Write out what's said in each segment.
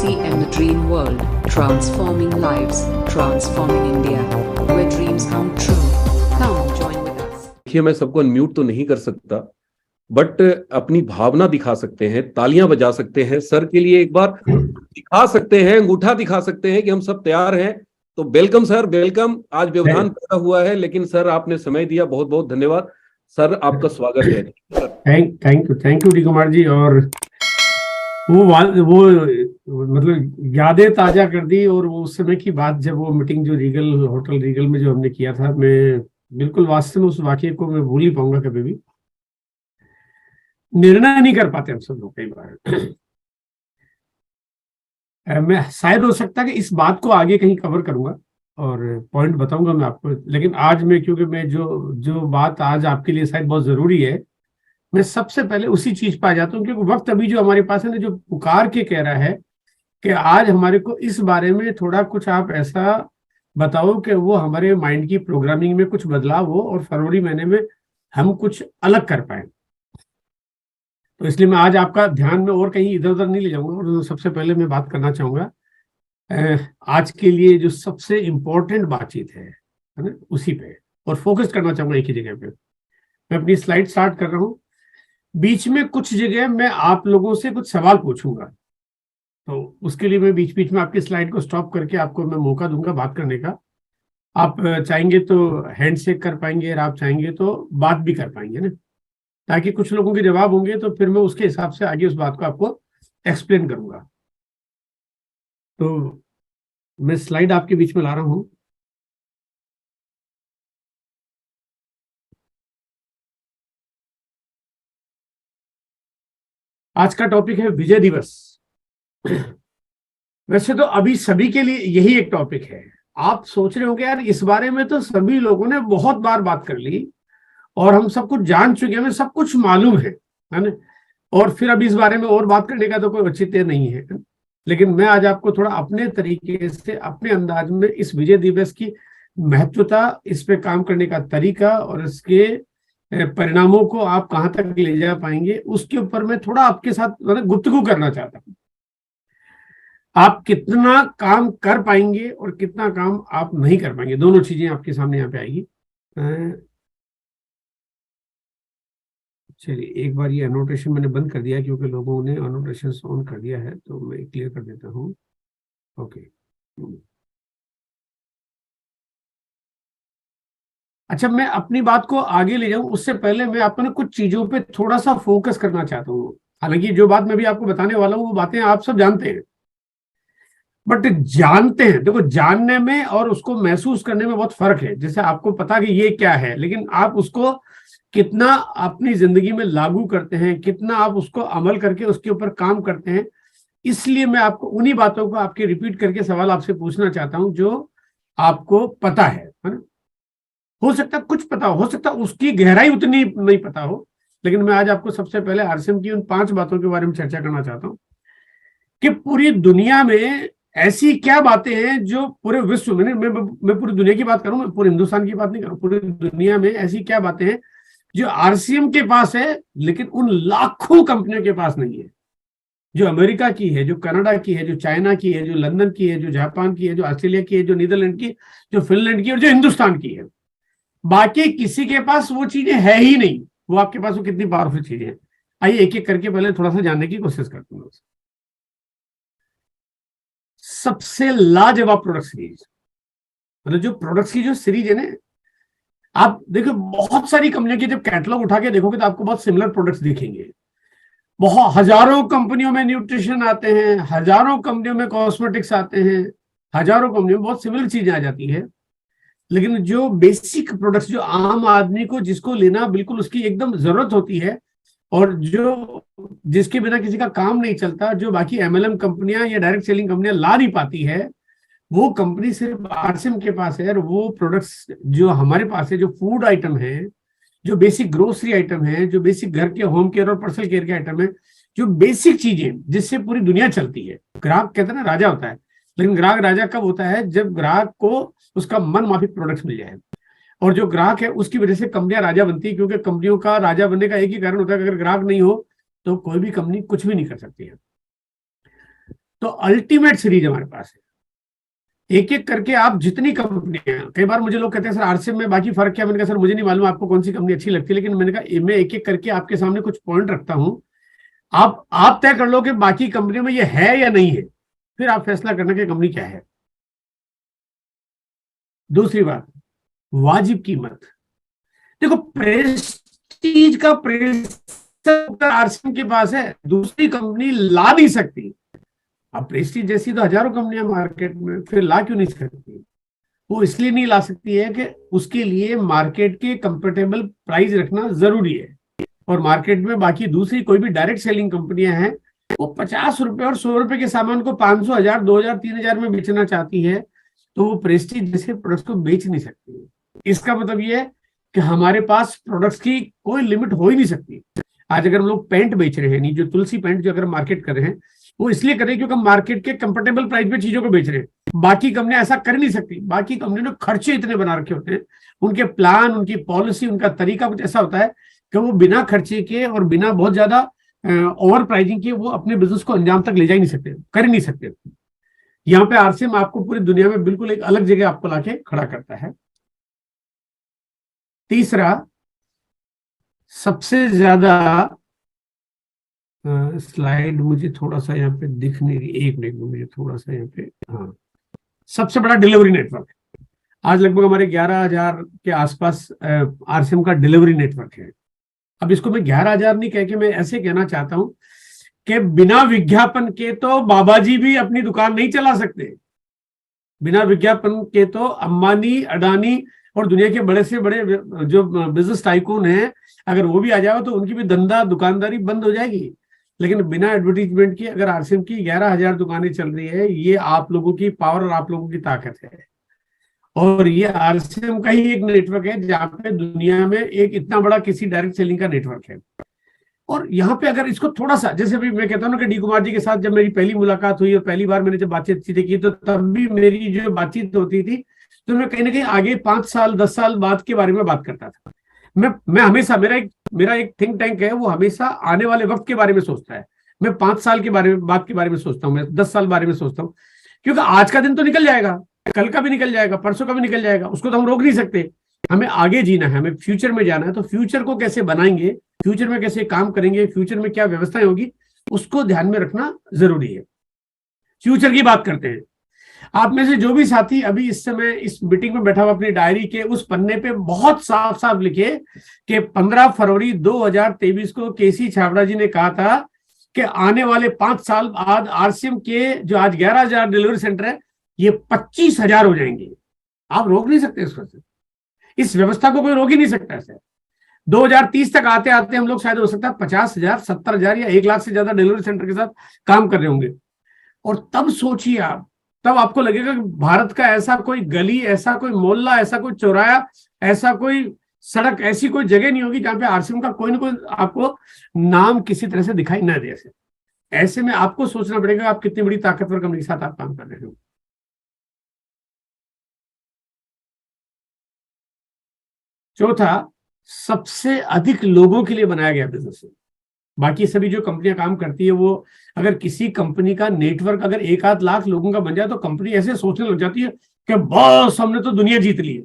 TCM The Dream World, transforming lives, transforming India, where dreams come true. Come join with us. देखिए, मैं सबको unmute तो नहीं कर सकता, बट अपनी भावना दिखा सकते हैं, तालियां बजा सकते हैं, सर के लिए एक बार दिखा सकते हैं, अंगूठा दिखा सकते हैं कि हम सब तैयार हैं। तो वेलकम सर, वेलकम। आज व्यवधान पैदा हुआ है, लेकिन सर आपने समय दिया, बहुत बहुत धन्यवाद सर, आपका स्वागत है। थैंक यू डी कुमार जी। और वो मतलब यादें ताजा कर दी। और वो उस समय की बात, जब वो मीटिंग जो होटल रीगल में जो हमने किया था, मैं बिल्कुल वास्तव में उस वाकये को मैं भूल नहीं पाऊंगा कभी भी। निर्णय नहीं कर पाते हम सब लोग कई बार। मैं शायद हो सकता है कि इस बात को आगे कहीं कवर करूंगा और पॉइंट बताऊंगा मैं आपको, लेकिन आज मैं, क्योंकि मैं जो बात आज आपके लिए शायद बहुत जरूरी है, मैं सबसे पहले उसी चीज पे आ जाता हूँ। क्योंकि वक्त अभी जो हमारे पास है ना, जो पुकार के कह रहा है कि आज हमारे को इस बारे में थोड़ा कुछ आप ऐसा बताओ कि वो हमारे माइंड की प्रोग्रामिंग में कुछ बदलाव हो और फरवरी महीने में हम कुछ अलग कर पाए। तो इसलिए मैं आज आपका ध्यान में और कहीं इधर उधर नहीं ले जाऊंगा। और सबसे पहले मैं बात करना चाहूंगा आज के लिए जो सबसे इम्पोर्टेंट बातचीत है ना, उसी पे, और फोकस करना चाहूंगा एक ही जगह पे। मैं अपनी स्लाइड स्टार्ट कर रहा हूँ। बीच में कुछ जगह मैं आप लोगों से कुछ सवाल पूछूंगा, तो उसके लिए मैं बीच बीच में आपकी स्लाइड को स्टॉप करके आपको मैं मौका दूंगा बात करने का। आप चाहेंगे तो हैंड शेक कर पाएंगे, और आप चाहेंगे तो बात भी कर पाएंगे ना, ताकि कुछ लोगों के जवाब होंगे तो फिर मैं उसके हिसाब से आगे उस बात को आपको एक्सप्लेन करूंगा। तो मैं स्लाइड आपके बीच में ला रहा हूं। आज का टॉपिक है विजय दिवस। वैसे तो अभी सभी के लिए यही एक टॉपिक है। आप सोच रहे होंगे यार, इस बारे में तो सभी लोगों ने बहुत बार बात कर ली और हम सब कुछ जान चुके हैं, हमें सब कुछ मालूम है ना, और फिर अभी इस बारे में और बात करने का तो कोई औचित्य नहीं है। लेकिन मैं आज आपको थोड़ा अपने तरीके से, अपने अंदाज में इस विजय दिवस की महत्वता, इस पे काम करने का तरीका और इसके परिणामों को आप कहां तक ले जा पाएंगे, उसके ऊपर मैं थोड़ा आपके साथ गुफ्तगू करना चाहता हूं। आप कितना काम कर पाएंगे और कितना काम आप नहीं कर पाएंगे, दोनों चीजें आपके सामने यहाँ पे आएगी। चलिए, एक बार ये अनोटेशन मैंने बंद कर दिया क्योंकि लोगों ने अनोटेशन ऑन कर दिया है, तो मैं क्लियर कर देता हूँ। ओके, अच्छा, मैं अपनी बात को आगे ले जाऊं उससे पहले मैं आपको कुछ चीजों पे थोड़ा सा फोकस करना चाहता हूँ। हालांकि जो बात मैं भी आपको बताने वाला हूँ वो बातें आप सब जानते हैं, बट जानते हैं, देखो, जानने में और उसको महसूस करने में बहुत फर्क है। जैसे आपको पता कि ये क्या है, लेकिन आप उसको कितना अपनी जिंदगी में लागू करते हैं, कितना आप उसको अमल करके उसके ऊपर काम करते हैं। इसलिए मैं आपको उन्हीं बातों को आपके रिपीट करके सवाल आपसे पूछना चाहता हूं जो आपको पता है ना। हो सकता है कुछ पता हो सकता उसकी गहराई उतनी नहीं पता हो, लेकिन मैं आज आपको सबसे पहले आरसीएम की उन 5 बातों के बारे में चर्चा करना चाहता हूं कि पूरी दुनिया में ऐसी क्या बातें हैं जो पूरे विश्व में, मैं पूरी दुनिया की बात करूं, मैं पूरे हिंदुस्तान की बात नहीं करूं, पूरी दुनिया में ऐसी क्या बातें हैं जो आरसीएम के पास है लेकिन उन लाखों कंपनियों के पास नहीं है, जो अमेरिका की है, जो कनाडा की है, जो चाइना की है, जो लंदन की है, जो जापान की है, जो ऑस्ट्रेलिया की है, जो नीदरलैंड की, जो फिनलैंड की और जो हिंदुस्तान की है। बाकी किसी के पास वो चीजें है ही नहीं। वो आपके पास वो कितनी पावरफुल चीजें हैं, आइए एक एक करके पहले थोड़ा सा जानने की कोशिश करते हैं। सबसे लाजवाब प्रोडक्ट सीरीज, मतलब जो प्रोडक्ट्स की जो सीरीज है ना, आप देखो बहुत सारी कंपनियों के जब कैटलॉग उठा के देखोगे तो आपको बहुत सिमिलर प्रोडक्ट्स दिखेंगे। बहुत हजारों कंपनियों में न्यूट्रिशन आते हैं, हजारों कंपनियों में कॉस्मेटिक्स आते हैं, हजारों कंपनियों में बहुत सिमिलर चीजें आ जाती है। लेकिन जो बेसिक प्रोडक्ट्स, जो आम आदमी को जिसको लेना बिल्कुल उसकी एकदम जरूरत होती है और जो जिसके बिना किसी का काम नहीं चलता, जो बाकी एमएलएम कंपनियां या डायरेक्ट सेलिंग कंपनियां ला नहीं पाती है, वो कंपनी सिर्फ आरसीएम के पास है। और वो प्रोडक्ट्स जो हमारे पास है, जो फूड आइटम है, जो बेसिक ग्रोसरी आइटम है, जो बेसिक घर के होम केयर और पर्सनल केयर के आइटम है, जो बेसिक चीजें जिससे पूरी दुनिया चलती है। ग्राहक कहते हैं ना राजा होता है, लेकिन ग्राहक राजा कब होता है? जब ग्राहक को उसका मन माफिक प्रोडक्ट्स मिल जाए। और जो ग्राहक है उसकी वजह से कंपनियां राजा बनती है, क्योंकि कंपनियों का राजा बनने का एक ही कारण होता है कि अगर ग्राहक नहीं हो तो कोई भी कंपनी कुछ भी नहीं कर सकती है। तो अल्टीमेट सीरीज हमारे पास है। एक एक करके आप जितनी कंपनियां, कई बार मुझे लोग कहते हैं सर आरसीएम में बाकी फर्क क्या, मैंने कहा सर मुझे नहीं मालूम आपको कौन सी कंपनी अच्छी लगती है, लेकिन मैंने कहा मैं एक एक करके आपके सामने कुछ पॉइंट रखता हूं, आप तय कर लो कि बाकी कंपनियों में ये है या नहीं है, फिर आप फैसला करना कि कंपनी क्या है। दूसरी बात, वाजिब कीमत। देखो प्रेस्टीज का आरसीएम के पास है, दूसरी कंपनी ला नहीं सकती। अब प्रेस्टीज जैसी तो हजारों कंपनियां मार्केट में, फिर ला क्यों नहीं सकती? वो इसलिए नहीं ला सकती है कि उसके लिए मार्केट के कंफर्टेबल प्राइस रखना जरूरी है, और मार्केट में बाकी दूसरी कोई भी डायरेक्ट सेलिंग कंपनियां हैं वो 50 रुपए और 100 रुपए के सामान को 500, 1000, 2000, 3000 में बेचना चाहती है, तो वो प्रेस्टीज जैसे प्रोडक्ट्स को बेच नहीं सकती। इसका मतलब ये है कि हमारे पास प्रोडक्ट्स की कोई लिमिट हो ही नहीं सकती। आज अगर हम लोग पेंट बेच रहे हैं, नहीं जो तुलसी पेंट जो अगर मार्केट कर रहे हैं, वो इसलिए कर रहे हैं क्योंकि हम मार्केट के कंफर्टेबल प्राइस पे चीजों को बेच रहे हैं। बाकी कंपनियां ऐसा कर नहीं सकती। बाकी कंपनियों ने खर्चे इतने बना रखे होते हैं, उनके प्लान, उनकी पॉलिसी, उनका तरीका कुछ ऐसा होता है कि वो बिना खर्चे के और बिना बहुत ज्यादा ओवर प्राइसिंग के वो अपने बिजनेस को अंजाम तक ले जा ही नहीं सकते, कर ही नहीं सकते। यहाँ पे आरसीएम आपको पूरी दुनिया में बिल्कुल एक अलग जगह आपको लाके खड़ा करता है। तीसरा, सबसे ज्यादा स्लाइड मुझे थोड़ा सा यहाँ पे दिख नहीं रही, एक मिनट में मुझे थोड़ा सा यहाँ पे, हाँ, सबसे बड़ा डिलीवरी नेटवर्क। आज लगभग हमारे 11,000 के आसपास आरसीएम का डिलीवरी नेटवर्क है। अब इसको मैं 11,000 नहीं कह के मैं ऐसे कहना चाहता हूं कि बिना विज्ञापन के तो बाबा जी भी अपनी दुकान नहीं चला सकते। बिना विज्ञापन के तो अंबानी, अडानी और दुनिया के बड़े से बड़े जो बिजनेस टाइकून हैं, अगर वो भी आ जाए तो उनकी भी धंधा दुकानदारी बंद हो जाएगी। लेकिन बिना एडवर्टीजमेंट की अगर आरसीएम की 11,000 दुकानें चल रही है, ये आप लोगों की पावर और आप लोगों की ताकत है। और ये आरसीएम का ही एक नेटवर्क है जहां पे दुनिया में एक इतना बड़ा किसी डायरेक्ट सेलिंग का नेटवर्क है। और यहाँ पे अगर इसको थोड़ा सा, जैसे भी मैं कहता हूँ ना कि डी कुमार जी के साथ जब मेरी पहली मुलाकात हुई और पहली बार मैंने जब बातचीत की, तो तब भी मेरी जो बातचीत होती थी तो मैं कहीं ना कहीं आगे 5 साल 10 साल बाद के बारे में बात करता था। मैं हमेशा, मेरा एक थिंक टैंक है, वो हमेशा आने वाले वक्त के बारे में सोचता है। मैं 5 साल के बात के बारे में सोचता हूँ, मैं 10 साल बारे में सोचता हूँ, क्योंकि आज का दिन तो निकल जाएगा, कल का भी निकल जाएगा, परसों का भी निकल जाएगा, उसको तो हम रोक नहीं सकते। हमें आगे जीना है, हमें फ्यूचर में जाना है। तो फ्यूचर को कैसे बनाएंगे, फ्यूचर में कैसे काम करेंगे, फ्यूचर में क्या व्यवस्थाएं होगी, उसको ध्यान में रखना जरूरी है। फ्यूचर की बात करते हैं। आप में से जो भी साथी अभी इस समय इस मीटिंग में बैठा हुआ, अपनी डायरी के उस पन्ने पे बहुत साफ साफ लिखे कि 15 फरवरी 2023 को केसी छाबड़ा जी ने कहा था कि आने वाले 5 साल बाद आरसीएम के जो आज 11,000 डिलीवरी सेंटर है, ये 25,000 हो जाएंगे। आप रोक नहीं सकते इसको, इस व्यवस्था को कोई रोक ही नहीं सकता। ऐसे 2030 तक आते आते हम लोग शायद हो सकता है 50,000, 70,000 या 1 लाख से ज्यादा डिलीवरी सेंटर के साथ काम कर रहे होंगे। और तब सोचिए आप, तब आपको लगेगा कि भारत का ऐसा कोई गली, ऐसा कोई मोहल्ला, ऐसा कोई चौराहा, ऐसा कोई सड़क, ऐसी कोई जगह नहीं होगी जहां पे आरसीएम का कोई ना कोई आपको नाम किसी तरह से दिखाई ना दे। ऐसे में आपको सोचना पड़ेगा आप कितनी बड़ी ताकतवर कंपनी के साथ आप काम कर रहे हो। चौथा, सबसे अधिक लोगों के लिए बनाया गया बिजनेस है। बाकी सभी जो कंपनियां काम करती है, वो अगर किसी कंपनी का नेटवर्क अगर 1-8 लाख लोगों का बन जाए तो कंपनी ऐसे सोचने लग जाती है कि बस हमने तो दुनिया जीत ली है।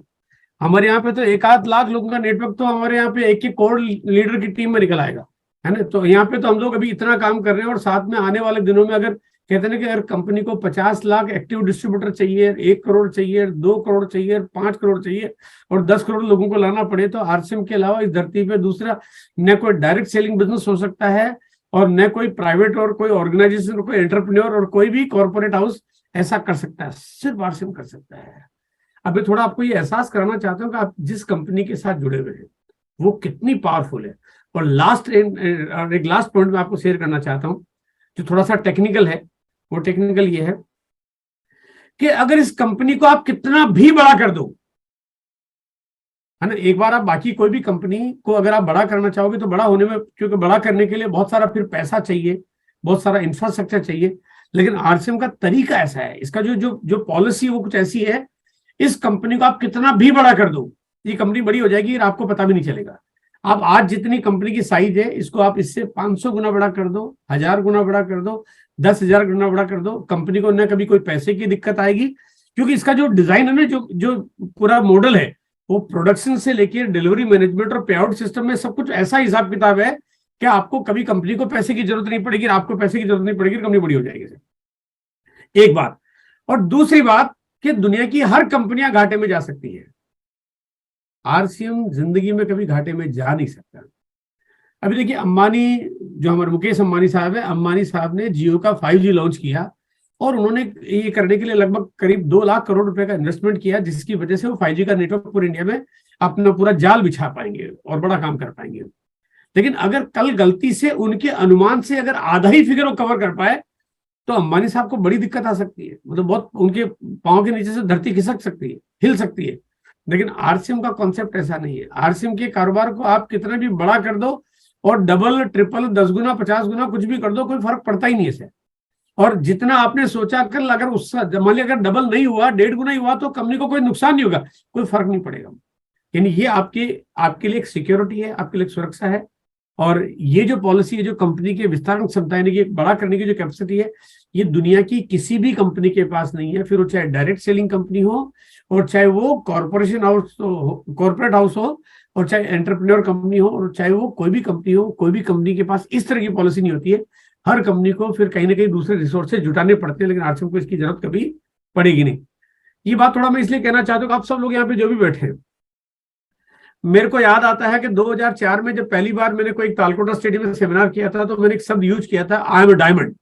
हमारे यहाँ पे तो 1-8 लाख लोगों का नेटवर्क तो हमारे यहाँ पे 1 करोड़ लीडर की टीम में निकल आएगा, है ना। तो यहाँ पे तो हम लोग अभी इतना काम कर रहे हैं, और साथ में आने वाले दिनों में अगर कहते हैं कि अगर कंपनी को 50 लाख एक्टिव डिस्ट्रीब्यूटर चाहिए, 1 करोड़ चाहिए, 2 करोड़ चाहिए, 5 करोड़ चाहिए, और 10 करोड़ लोगों को लाना पड़े, तो आरसीएम के अलावा इस धरती पे दूसरा न कोई डायरेक्ट सेलिंग बिजनेस हो सकता है, और न कोई प्राइवेट और कोई ऑर्गेनाइजेशन, कोई एंटरप्रेन्योर और कोई भी कॉर्पोरेट हाउस ऐसा कर सकता है। सिर्फ आरसीएम कर सकता है। अभी थोड़ा आपको ये एहसास कराना चाहता हूँ कि आप जिस कंपनी के साथ जुड़े हुए हैं वो कितनी पावरफुल है। और एक लास्ट पॉइंट मैं आपको शेयर करना चाहता हूँ जो थोड़ा सा टेक्निकल है। वो टेक्निकल ये है कि अगर इस कंपनी को आप कितना भी बड़ा कर दो, है ना, एक बार आप बाकी कोई भी कंपनी को अगर आप बड़ा करना चाहोगे तो बड़ा होने में, क्योंकि बड़ा करने के लिए बहुत सारा फिर पैसा चाहिए, बहुत सारा इंफ्रास्ट्रक्चर चाहिए। लेकिन आरसीएम का तरीका ऐसा है, इसका जो पॉलिसी वो कुछ ऐसी है, इस कंपनी को आप कितना भी बड़ा कर दो, ये कंपनी बड़ी हो जाएगी और आपको पता भी नहीं चलेगा। आप आज जितनी कंपनी की साइज है, इसको आप इससे 500 गुना बड़ा कर दो, 1000 गुना बड़ा कर दो, 10,000 गुना बड़ा कर दो, कंपनी को न कभी कोई पैसे की दिक्कत आएगी, क्योंकि इसका जो डिजाइन है ना, जो पूरा मॉडल है, वो प्रोडक्शन से लेकर डिलीवरी मैनेजमेंट और पे आउट सिस्टम में सब कुछ ऐसा हिसाब किताब है कि आपको कभी कंपनी को पैसे की जरूरत नहीं पड़ेगी, आपको पैसे की जरूरत नहीं पड़ेगी, कंपनी बड़ी हो जाएगी। एक बात। और दूसरी बात कि दुनिया की हर कंपनियां घाटे में जा सकती है, आरसीएम जिंदगी में कभी घाटे में जा नहीं सकता। अभी देखिए, अंबानी, जो हमारे मुकेश अंबानी साहब है, अंबानी साहब ने जियो का 5G लॉन्च किया और उन्होंने ये करने के लिए लगभग करीब 2 लाख करोड़ रुपए का इन्वेस्टमेंट किया, जिसकी वजह से वो 5G का नेटवर्क पूरे इंडिया में अपना पूरा जाल बिछा पाएंगे और बड़ा काम कर पाएंगे। लेकिन अगर कल गलती से उनके अनुमान से अगर आधा ही फिगर वो कवर कर पाए तो अंबानी साहब को बड़ी दिक्कत आ सकती है, मतलब बहुत उनके पांव के नीचे से धरती खिसक सकती है, हिल सकती है। लेकिन आरसीएम का कॉन्सेप्ट ऐसा नहीं है। आरसीएम के कारोबार को आप कितना भी बड़ा कर दो और डबल ट्रिपल 10 गुना 50 गुना कुछ भी कर दो, कोई फर्क पड़ता ही नहीं है इससे। और जितना आपने सोचा कल, अगर उससे मान लिया अगर डबल नहीं हुआ, 1.5 गुना ही हुआ, तो कंपनी को कोई नुकसान नहीं होगा, कोई फर्क नहीं पड़ेगा। यानी ये आपके लिए एक सिक्योरिटी है, आपके लिए एक सुरक्षा है। और ये जो पॉलिसी है, जो कंपनी के विस्तार क्षमता यानी कि बड़ा करने की जो कैपेसिटी है, ये दुनिया की किसी भी कंपनी के पास नहीं है। फिर वो चाहे डायरेक्ट सेलिंग कंपनी हो, और चाहे वो कॉर्पोरेट हाउस हो, और चाहे एंटरप्रेन्योर कंपनी हो, और चाहे वो कोई भी कंपनी हो, कोई भी कंपनी के पास इस तरह की पॉलिसी नहीं होती है। हर कंपनी को फिर कहीं ना कहीं दूसरे रिसोर्सेज जुटाने पड़ते हैं, लेकिन आरसीएम को इसकी जरूरत कभी पड़ेगी नहीं। ये बात थोड़ा मैं इसलिए कहना चाहता हूँ कि आप सब लोग यहाँ पे जो भी बैठे हैं, मेरे को याद आता है कि 2004 में जब पहली बार मैंने कोई तालकोटा स्टेडियम में सेमिनार किया था, तो मैंने एक शब्द यूज किया था, आई एम अ डायमंड।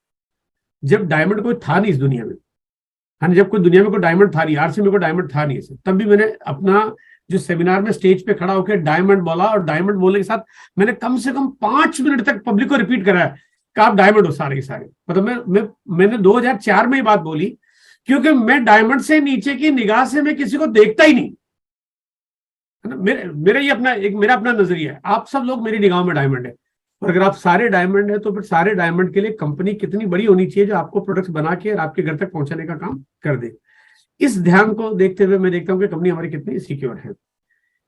जब डायमंड कोई था नहीं इस दुनिया में, है ना, जब कोई दुनिया में कोई डायमंड था नहीं, आरसीएम में कोई डायमंड था नहीं, तब भी मैंने अपना जो सेमिनार में स्टेज पे खड़ा होकर डायमंड बोला, और डायमंड बोलने के साथ मैंने कम से कम 5 मिनट तक पब्लिक को रिपीट कराया कि आप डायमंड हो सारे के सारे। मतलब मैंने 2004 में ये बात बोली, क्योंकि मैं डायमंड से नीचे की निगाह से मैं किसी को देखता ही नहीं, है ना। मेरा अपना नजरिया है। आप सब लोग मेरी निगाह में डायमंड है, और अगर आप सारे डायमंड है तो फिर सारे डायमंड के लिए कंपनी कितनी बड़ी होनी चाहिए जो आपको प्रोडक्ट्स बना के और आपके घर तक पहुंचाने का काम कर दे। इस ध्यान को देखते हुए मैं देखता हूं कि कंपनी हमारी कितनी सिक्योर है।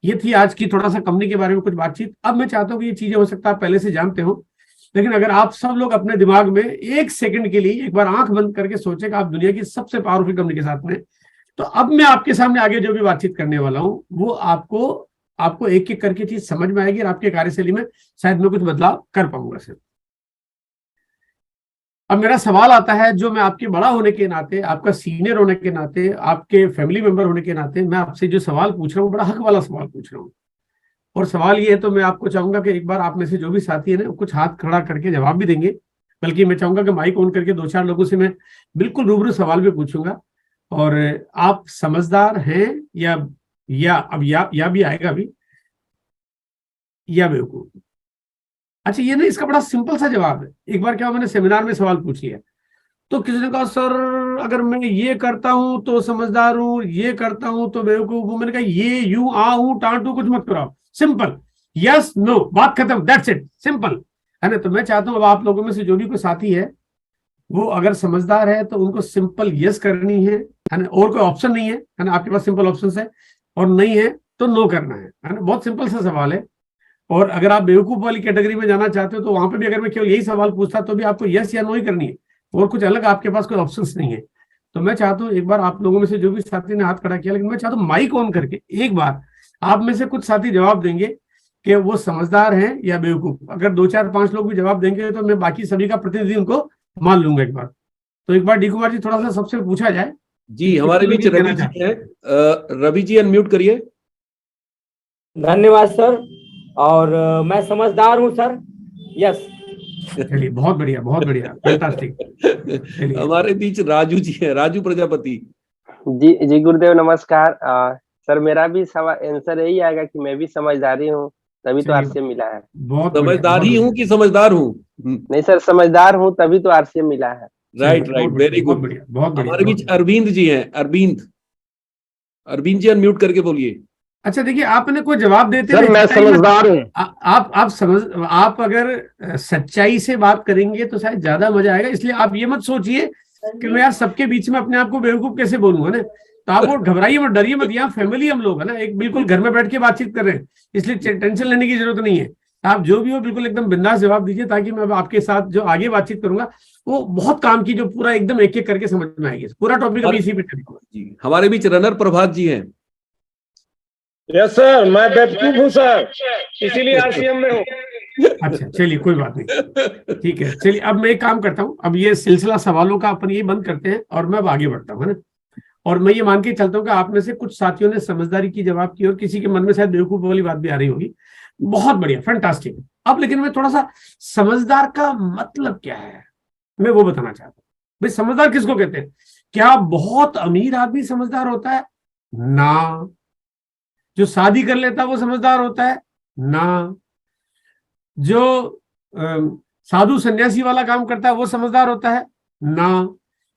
ये थी आज की थोड़ा सा कंपनी के बारे में कुछ बातचीत। अब मैं चाहता हूं कि ये चीजें हो सकता है आप पहले से जानते हो, लेकिन अगर आप सब लोग अपने दिमाग में 1 सेकंड के लिए एक बार आंख बंद करके सोचे कि आप दुनिया की सबसे पावरफुल कंपनी के साथ में, तो अब मैं आपके सामने आगे जो भी बातचीत करने वाला हूं वो आपको एक एक करके चीज समझ में आएगी, और आपके कार्यशैली में शायद मैं कुछ बदलाव कर पाऊंगा सर। अब मेरा सवाल आता है, जो मैं आपके बड़ा होने के नाते, आपका सीनियर होने के नाते, आपके फैमिली मेंबर होने के नाते मैं आपसे जो सवाल पूछ रहा हूँ, बड़ा हक वाला सवाल पूछ रहा हूँ। और सवाल ये है, तो मैं आपको चाहूंगा कि एक बार आप में से जो भी साथी है ना, कुछ हाथ खड़ा करके जवाब भी देंगे, बल्कि मैं चाहूंगा कि माइक ऑन करके 2-4 लोगों से मैं बिल्कुल रूबरू सवाल भी पूछूंगा। और आप समझदार हैं या भी आएगा भी, या बेवकूफ। अच्छा, ये ना इसका बड़ा सिंपल सा जवाब है। एक बार क्या, मैंने सेमिनार में सवाल पूछ लिया, तो किसी ने कहा सर अगर मैं ये करता हूं तो समझदार हूं, ये करता हूं तो बेवकूफ हूं। मैंने कहा ये यूं आ हूं टांटू कुछ मत कराओ, सिंपल यस नो, बात खत्म, दैट्स इट, सिंपल, है ना। तो मैं चाहता हूं अब आप लोगों में से जो भी कोई साथी है वो अगर समझदार है तो उनको सिंपल यस करनी है ना, और कोई ऑप्शन नहीं है ना, आपके पास सिंपल ऑप्शन है, और नहीं है तो नो करना है ना। बहुत सिंपल सा सवाल है। और अगर आप बेवकूफ वाली कैटेगरी में जाना चाहते हो तो वहां पे भी अगर मैं केवल यही सवाल पूछता तो भी आपको यस या नो ही करनी है, और कुछ अलग आपके पास कोई ऑप्शंस नहीं है। तो मैं चाहता हूँ एक बार आप लोगों में से जो भी साथी ने हाथ खड़ा किया, लेकिन मैं चाहता हूँ माइक ऑन करके एक बार आप में से कुछ साथी जवाब देंगे कि वो समझदार हैं या बेवकूफ। अगर 2-4-5 लोग भी जवाब देंगे तो मैं बाकी सभी का प्रतिनिधि उनको मान लूंगा एक बार। तो एक बार डी कुमार जी थोड़ा सा सबसे पूछा जाए। जी, हमारे बीच रवि जी है, रवि जी अनम्यूट करिए। धन्यवाद सर, और मैं समझदार हूं सर, यस। चलिए बहुत बढ़िया, बहुत बढ़िया, फैंटास्टिक। हमारे बीच राजू जी है, राजू प्रजापति। जी गुरुदेव नमस्कार। सर मेरा भी सवाल आंसर यही आएगा कि मैं भी समझदारी हूँ, तभी तो आरसीएम मिला है। बहुत समझदारी हूँ कि समझदार हूँ? नहीं सर, समझदार हूँ तभी तो आरसीएम मिला है। Right, very good. बहुत बढ़िया। हमारे बीच अरविंद जी हैं, अरविंद जी अनम्यूट करके बोलिए। अच्छा देखिए, आपने कोई जवाब देते सर मैं समझदार हूँ। आप अगर सच्चाई से बात करेंगे तो शायद ज्यादा मजा आएगा, इसलिए आप ये मत सोचिए कि मैं यार सबके बीच में अपने आप को बेवकूफ कैसे बोलूंगा ना। तो आप वो घबराइए मत, डरिए मत, यहाँ फैमिली हम लोग है ना, एक बिल्कुल घर में बैठ के बातचीत कर रहे हैं, इसलिए टेंशन लेने की जरूरत नहीं है। आप जो भी हो बिल्कुल एकदम बिंदास जवाब दीजिए, ताकि मैं आपके साथ जो आगे बातचीत करूंगा वो बहुत काम की, जो पूरा एकदम एक एक करके समझ में आएगी। पूरा टॉपिक अभी इसी पे चलेगा जी। हमारे बीच रनर प्रभात जी हैं। यस सर, मैं बेवकूफ हूँ सर, इसीलिए आरसीएम में हूँ। अच्छा चलिए कोई बात नहीं, ठीक है। चलिए अब मैं एक काम करता हूँ, अब ये सिलसिला सवालों का अपन ये बंद करते हैं और मैं अब आगे बढ़ता हूँ, है ना। और मैं ये मान के चलता हूँ कि आप में से कुछ साथियों ने समझदारी की जवाब की और किसी के मन में शायद बेवकूफ वाली बात भी आ रही होगी। बहुत बढ़िया, फैंटास्टिक। अब लेकिन मैं थोड़ा सा समझदार का मतलब क्या है मैं वो बताना चाहता हूँ। भाई समझदार किसको कहते हैं? क्या बहुत अमीर आदमी समझदार होता है? ना। जो शादी कर लेता है वो समझदार होता है? ना। जो साधु सन्यासी वाला काम करता है वो समझदार होता है? ना।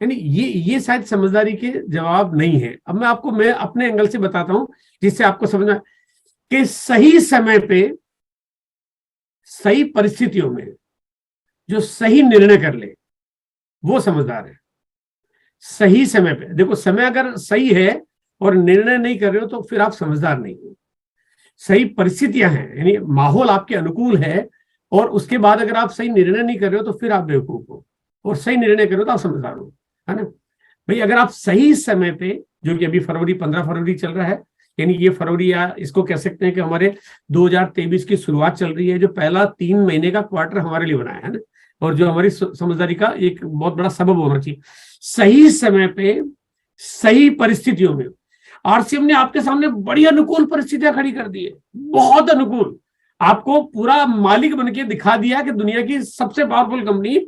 यानी ये शायद समझदारी के जवाब नहीं है। अब मैं अपने एंगल से बताता हूं जिससे आपको समझ में कि सही समय पे सही परिस्थितियों में जो सही निर्णय कर ले वो समझदार है। सही समय पे देखो, समय अगर सही है और निर्णय नहीं कर रहे हो तो फिर आप समझदार नहीं हो। सही परिस्थितियां हैं, यानी माहौल आपके अनुकूल है और उसके बाद अगर आप सही निर्णय नहीं कर रहे हो तो फिर आप बेवकूफ हो, और सही निर्णय कर रहे हो तो आप समझदार हो, है ना भाई। अगर आप सही समय पे, जो कि अभी 15 फरवरी चल रहा है, यानी ये फरवरी या इसको कह सकते हैं कि हमारे 2023 की शुरुआत चल रही है, जो पहला 3 महीने का क्वार्टर हमारे लिए बनाया है ना, और जो हमारी समझदारी का एक बहुत बड़ा सबब होना चाहिए। सही समय पे सही परिस्थितियों में आरसीएम ने आपके सामने बड़ी अनुकूल परिस्थितियां खड़ी कर दी है, बहुत अनुकूल। आपको पूरा मालिक बन के दिखा दिया कि दुनिया की सबसे पावरफुल कंपनी,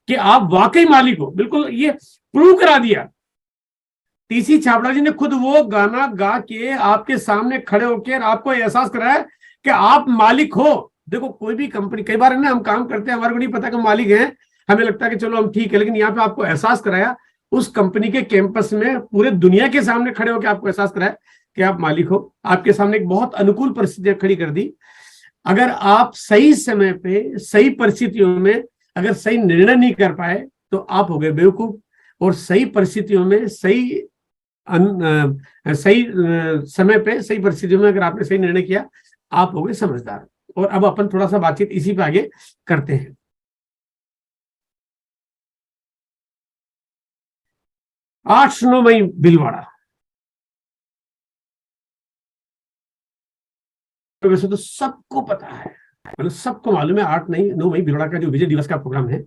कि आप वाकई मालिक हो, बिल्कुल ये प्रूव करा दिया। टीसी छाबड़ा जी ने खुद वो गाना गा के आपके सामने खड़े होकर आपको एहसास कराया कि आप मालिक हो। देखो कोई भी कंपनी, कई बार है ना हम काम करते हैं, हमारे को नहीं पता कि मालिक हैं, हमें लगता है कि चलो हम ठीक है, लेकिन यहाँ पे आपको एहसास कराया उस कंपनी के कैंपस में, पूरे दुनिया के सामने खड़े होकर आपको एहसास कराया कि आप मालिक हो। आपके सामने एक बहुत अनुकूल परिस्थितियां खड़ी कर दी। अगर आप सही समय पे सही परिस्थितियों में अगर सही निर्णय नहीं कर पाए तो आप हो गए बेवकूफ, और सही परिस्थितियों में सही समय पे सही परिस्थितियों में अगर आपने सही निर्णय किया आप हो गए समझदार। और अब अपन थोड़ा सा बातचीत इसी पे आगे करते हैं। 8-9 मई भीलवाड़ा, तो वैसे तो सबको पता है, मतलब सबको मालूम है 8-9 मई भीलवाड़ा का जो विजय दिवस का प्रोग्राम है।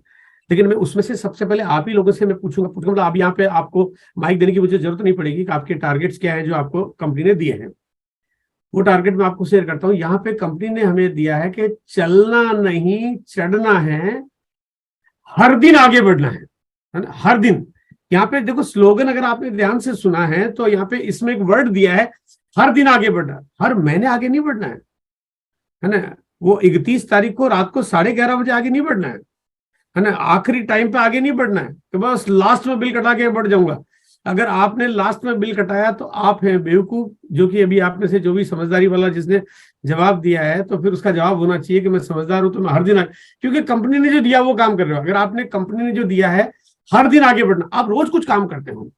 लेकिन मैं उसमें से सबसे पहले आप ही लोगों से मैं पूछूंगा, मतलब आप यहाँ पे आपको माइक देने की मुझे जरूरत नहीं पड़ेगी कि आपके टारगेट्स क्या है जो आपको कंपनी ने दिए हैं। वो टारगेट मैं आपको शेयर करता हूँ। यहाँ पे कंपनी ने हमें दिया है कि चलना नहीं चढ़ना है, हर दिन आगे बढ़ना है ना, हर दिन। यहाँ पे देखो स्लोगन अगर आपने ध्यान से सुना है तो यहाँ पे इसमें एक वर्ड दिया है, हर दिन आगे बढ़ना। हर महीने आगे नहीं बढ़ना है ना। वो 31 तारीख को रात को 11:30 बजे आगे नहीं बढ़ना है ना। आखिरी टाइम पे आगे नहीं बढ़ना है कि बस लास्ट में बिल कटा के बढ़ जाऊंगा। अगर आपने लास्ट में बिल कटाया तो आप हैं बेवकूफ, जो कि अभी आप में से जो भी समझदारी वाला जिसने जवाब दिया है तो फिर उसका जवाब होना चाहिए कि मैं समझदार हूं तो मैं हर दिन क्योंकि कंपनी ने जो दिया वो काम कर रहे हो। अगर आपने कंपनी ने जो दिया है हर दिन आगे बढ़ना, आप रोज कुछ काम करते हो,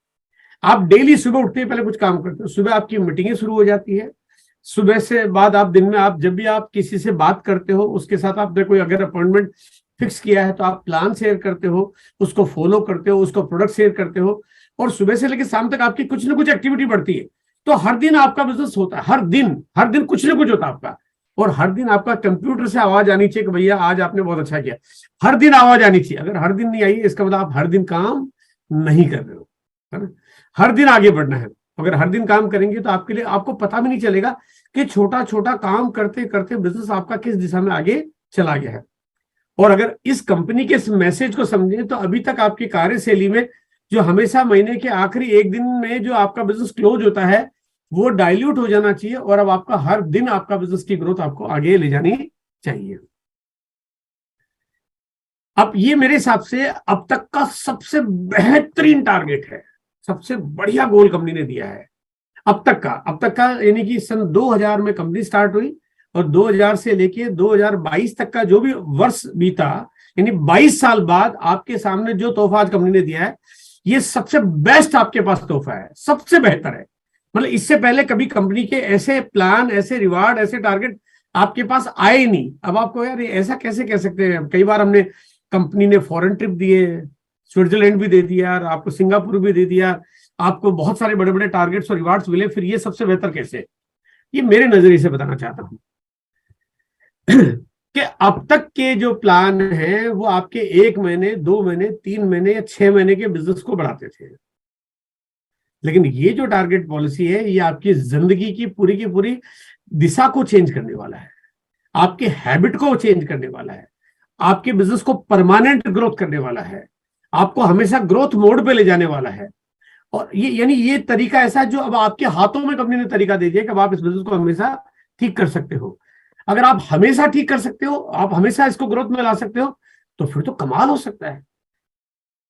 आप डेली सुबह उठते हैं पहले कुछ काम करते हो, सुबह आपकी मीटिंगें शुरू हो जाती है, सुबह से बाद आप दिन में आप जब भी आप किसी से बात करते हो उसके साथ आपने कोई अगर अपॉइंटमेंट फिक्स किया है तो आप प्लान शेयर करते हो, उसको फॉलो करते हो, उसको प्रोडक्ट शेयर करते हो, और सुबह से लेकर शाम तक आपकी कुछ ना कुछ एक्टिविटी बढ़ती है। तो हर दिन आपका बिजनेस होता है, हर दिन कुछ ना कुछ होता है आपका। और हर दिन आपका कंप्यूटर से आवाज आनी चाहिए कि भैया आज आपने बहुत अच्छा किया, हर दिन आवाज आनी चाहिए। अगर हर दिन नहीं आई इसका मतलब आप हर दिन काम नहीं कर रहे हो, है ना। हर दिन आगे बढ़ना है। अगर हर दिन काम करेंगे तो आपके लिए आपको पता भी नहीं चलेगा कि छोटा छोटा काम करते करते बिजनेस आपका किस दिशा में आगे चला गया है। और अगर इस कंपनी के इस मैसेज को समझें तो अभी तक आपकी कार्यशैली में जो हमेशा महीने के आखिरी एक दिन में जो आपका बिजनेस क्लोज होता है वो डाइल्यूट हो जाना चाहिए, और अब आपका हर दिन आपका बिजनेस की ग्रोथ आपको आगे ले जानी चाहिए। अब ये मेरे हिसाब से अब तक का सबसे बेहतरीन टारगेट है, सबसे बढ़िया गोल कंपनी ने दिया है अब तक का। यानी कि सन 2000 में कंपनी स्टार्ट हुई और 2000 से लेके 2022 तक का जो भी वर्ष बीता, यानी 22 साल बाद आपके सामने जो तोहफा आज कंपनी ने दिया है ये सबसे बेस्ट आपके पास तोहफा है, सबसे बेहतर है। मतलब इससे पहले कभी कंपनी के ऐसे प्लान, ऐसे रिवार्ड, ऐसे टारगेट आपके पास आए ही नहीं। अब आपको यार ये ऐसा कैसे कह सकते हैं? कई बार हमने, कंपनी ने फॉरेन ट्रिप दिए, स्विट्जरलैंड भी दे दिया, आपको सिंगापुर भी दे दिया, आपको बहुत सारे बड़े बड़े टारगेट्स और रिवार्ड्स मिले, फिर ये सबसे बेहतर कैसे? ये मेरे नजरिए से बताना चाहता हूं कि अब तक के जो प्लान हैं वो आपके 1 महीने, 2 महीने, 3 महीने या 6 महीने के बिजनेस को बढ़ाते थे। लेकिन ये जो टारगेट पॉलिसी है, ये आपकी जिंदगी की पूरी दिशा को चेंज करने वाला है, आपके हैबिट को चेंज करने वाला है, आपके बिजनेस को परमानेंट ग्रोथ करने वाला है, आपको हमेशा ग्रोथ मोड पे ले जाने वाला है। और ये यानी ये तरीका ऐसा है जो अब आपके हाथों में कंपनी ने तरीका दे दिया कि अब आप इस बिजनेस को हमेशा ठीक कर सकते हो। अगर आप हमेशा ठीक कर सकते हो, आप हमेशा इसको ग्रोथ में ला सकते हो, तो फिर तो कमाल हो सकता है।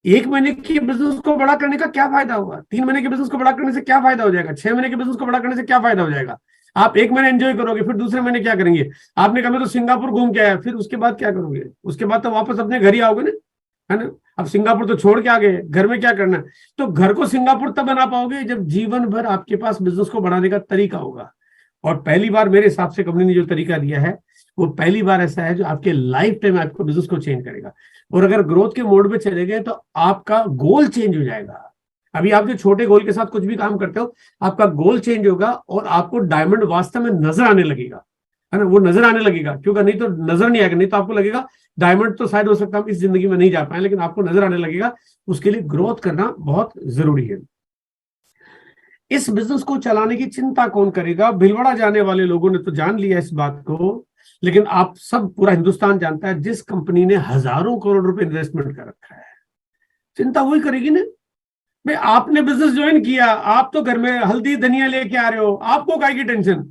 1 महीने के बिजनेस को बड़ा करने का क्या फायदा होगा? 3 महीने के बिजनेस को बड़ा करने से क्या फायदा हो जाएगा? 6 महीने के बिजनेस को बड़ा करने से क्या फायदा हो जाएगा? आप 1 महीने एंजॉय करोगे, फिर दूसरे महीने क्या करेंगे? आपने कहा मैं तो सिंगापुर घूम के आया, फिर उसके बाद क्या करोगे? उसके बाद तो वापस अपने घर ही आओगे ना, है ना? अब सिंगापुर तो छोड़ के आ गए, घर में क्या करना है? तो घर को सिंगापुर तब बना पाओगे जब जीवन भर आपके पास बिजनेस को बढ़ाने का तरीका होगा। और पहली बार मेरे हिसाब से कंपनी ने जो तरीका दिया है, वो पहली बार ऐसा है जो आपके लाइफ टाइम आपको बिजनेस को चेंज करेगा। और अगर ग्रोथ के मोड में चले गए तो आपका गोल चेंज हो जाएगा। अभी आप जो छोटे गोल के साथ कुछ भी काम करते हो, आपका गोल चेंज होगा और आपको डायमंड वास्तव में नजर आने लगेगा, है ना? वो नजर आने लगेगा, क्योंकि नहीं तो नजर नहीं आएगा। नहीं तो आपको लगेगा डायमंड तो शायद हो सकता है हम इस जिंदगी में नहीं जा पाए, लेकिन आपको नजर आने लगेगा। उसके लिए ग्रोथ करना बहुत जरूरी है। इस बिजनेस को चलाने की चिंता कौन करेगा? भीलवाड़ा जाने वाले लोगों ने तो जान लिया इस बात को, लेकिन आप सब, पूरा हिंदुस्तान जानता है, जिस कंपनी ने हजारों करोड़ रुपए इन्वेस्टमेंट कर रखा है, चिंता वही करेगी ना। भाई आपने बिजनेस ज्वाइन किया, आप तो घर में हल्दी धनिया लेके आ रहे हो, आपको काहे की टेंशन?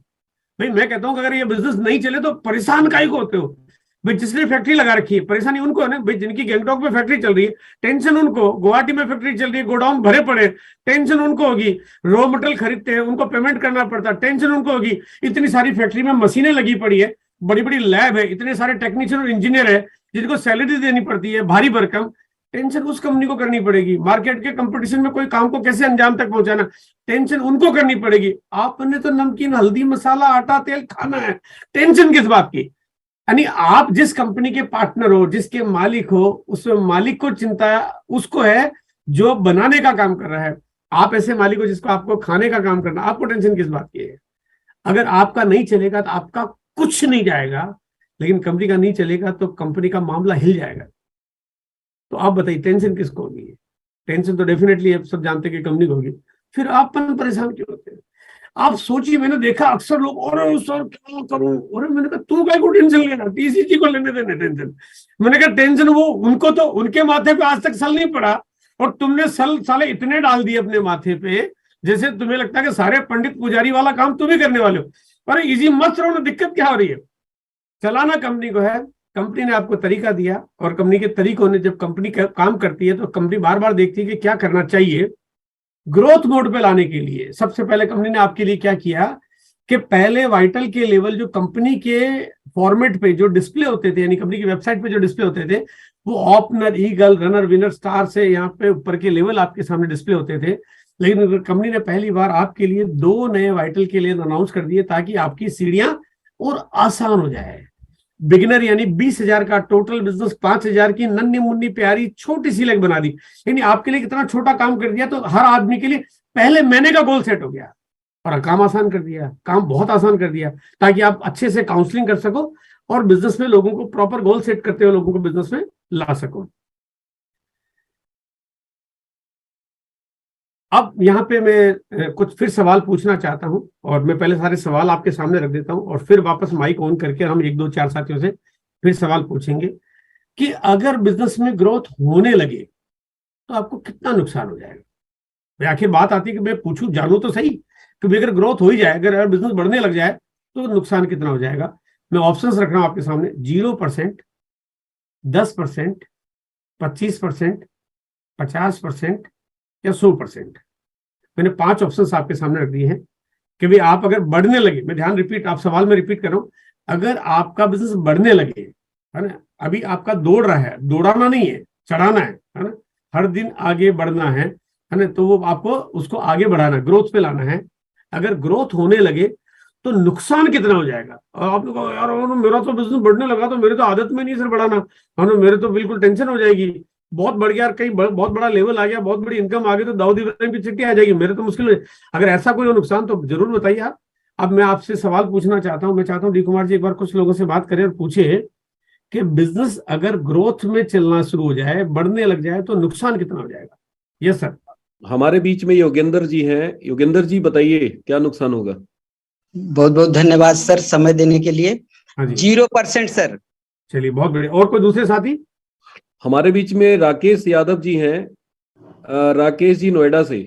भाई मैं कहता हूं कि अगर ये बिजनेस नहीं चले तो परेशान काहे को होते हो? भाई जिसने फैक्ट्री लगा रखी है, परेशानी उनको है ना। भाई जिनकी गैंगटॉक में फैक्ट्री चल रही है, टेंशन उनको। गुवाहाटी में फैक्ट्री चल रही है, गोडाउन भरे पड़े, टेंशन उनको होगी। रॉ मटेरियल खरीदते हैं, उनको पेमेंट करना पड़ता है, टेंशन उनको होगी। इतनी सारी फैक्ट्री में मशीनें लगी पड़ी है, बड़ी बड़ी लैब है, इतने सारे टेक्नीशियन और इंजीनियर है जिनको सैलरी देनी पड़ती है भारी भरकम, टेंशन उस कंपनी को करनी पड़ेगी। मार्केट के कंपटीशन में कोई काम को कैसे अंजाम तक पहुंचाना, टेंशन उनको करनी पड़ेगी। आपने तो नमकीन, हल्दी, मसाला, आटा, तेल खाना है, टेंशन किस बात की? यानी आप जिस कंपनी के पार्टनर हो, जिसके मालिक हो, उस मालिक को चिंता उसको है जो बनाने का काम कर रहा है। आप ऐसे मालिक हो जिसको आपको खाने का काम करना, आपको टेंशन किस बात की है? अगर आपका नहीं चलेगा तो आपका कुछ नहीं जाएगा, लेकिन कंपनी का नहीं चलेगा तो कंपनी का मामला हिल जाएगा। तो आप बताइए टेंशन किसको होगी? टेंशन तो डेफिनेटली आप सब जानते हैं कि कंपनी को होगी। फिर आप परेशान क्यों होते हैं? आप सोचिए, मैंने देखा अक्सर लोग, अरे सर क्या करूं? अरे मैंने कहा तू क्या को टेंशन लेना, टीसीजी को लेने देना टेंशन। मैंने कहा टेंशन वो उनको, तो उनके माथे पे आज तक सल नहीं पड़ा, और तुमने सल साले इतने डाल दिए अपने माथे पे जैसे तुम्हें लगता है कि सारे पंडित पुजारी वाला काम तुम ही करने वाले हो। अरे इजी मत रहो ना, दिक्कत क्या हो रही है? चलाना कंपनी को है, कंपनी ने आपको तरीका दिया, और कंपनी के तरीकों ने, जब कंपनी काम करती है तो कंपनी बार बार देखती है कि क्या करना चाहिए ग्रोथ मोड पे लाने के लिए। सबसे पहले कंपनी ने आपके लिए क्या किया कि पहले वाइटल के लेवल जो कंपनी के फॉर्मेट पे जो डिस्प्ले होते थे, यानी कंपनी की वेबसाइट पे जो डिस्प्ले होते थे, वो opener, eagle, runner, winner, star से यहाँ पे ऊपर के लेवल आपके सामने डिस्प्ले होते थे। लेकिन कंपनी ने पहली बार आपके लिए 2 नए वाइटल के लिए अनाउंस कर दिए, ताकि आपकी सीढ़ियां और आसान हो जाए। बिगिनर यानी 20,000 का टोटल बिजनेस 5,000 की नन्ही मुन्नी प्यारी छोटी सी लेग बना दी। यानी आपके लिए कितना छोटा काम कर दिया, तो हर आदमी के लिए पहले महीने का गोल सेट हो गया, और काम आसान कर दिया, काम बहुत आसान कर दिया, ताकि आप अच्छे से काउंसलिंग कर सको और बिजनेस में लोगों को प्रॉपर गोल सेट करते हुए लोगों को बिजनेस में ला सको। अब यहाँ पे मैं कुछ फिर सवाल पूछना चाहता हूं, और मैं पहले सारे सवाल आपके सामने रख देता हूं, और फिर वापस माइक ऑन करके हम 1, 2, 4 साथियों से फिर सवाल पूछेंगे कि अगर बिजनेस में ग्रोथ होने लगे तो आपको कितना नुकसान हो जाएगा। आखिर बात आती है कि मैं पूछूं, जानू तो सही कि अगर ग्रोथ हो ही जाए, अगर बिजनेस बढ़ने लग जाए तो नुकसान कितना हो जाएगा। मैं ऑप्शंस रख रहा हूं आपके सामने, 0%, 10%, 25%, 50% या 100%। मैंने 5 ऑप्शंस आपके सामने रख दिए हैं कि भाई आप अगर बढ़ने लगे, मैं ध्यान रिपीट, आप सवाल में रिपीट कर रहा हूं, अगर आपका बिजनेस बढ़ने लगे, है ना, अभी आपका दौड़ रहा है, दौड़ाना नहीं है, चढ़ाना है ना, हर दिन आगे बढ़ना है ना, तो वो आपको उसको आगे बढ़ाना, ग्रोथ पे लाना है। अगर ग्रोथ होने लगे तो नुकसान कितना हो जाएगा। और आपने कहा यार मेरा तो बिजनेस बढ़ने लगा तो मेरे तो आदत में नहीं सर बढ़ाना, है ना, मेरे तो बिल्कुल टेंशन हो जाएगी, बहुत बढ़ गया, कहीं बहुत बड़ा लेवल आ गया, बहुत बड़ी इनकम आ गई तो दाऊद इब्राहिम की चिट्ठी आ जाएगी, मेरे तो मुश्किल है। अगर ऐसा कोई हो नुकसान तो जरूर बताइए आप। अब मैं आपसे सवाल पूछना चाहता हूं, मैं चाहता हूं डी कुमार जी एक बार कुछ लोगों से बात करें और पूछे कि बिजनेस अगर ग्रोथ में चलना शुरू हो जाए, बढ़ने लग जाए, तो नुकसान कितना हो जाएगा। Yes sir. हमारे बीच में योगेंद्र जी हैं। योगेंद्र जी बताइए क्या नुकसान होगा। बहुत बहुत धन्यवाद सर समय देने के लिए। हाँ जी, 0% सर। चलिए बहुत बढ़िया। और कोई दूसरे साथी। हमारे बीच में राकेश यादव जी हैं। राकेश जी नोएडा से।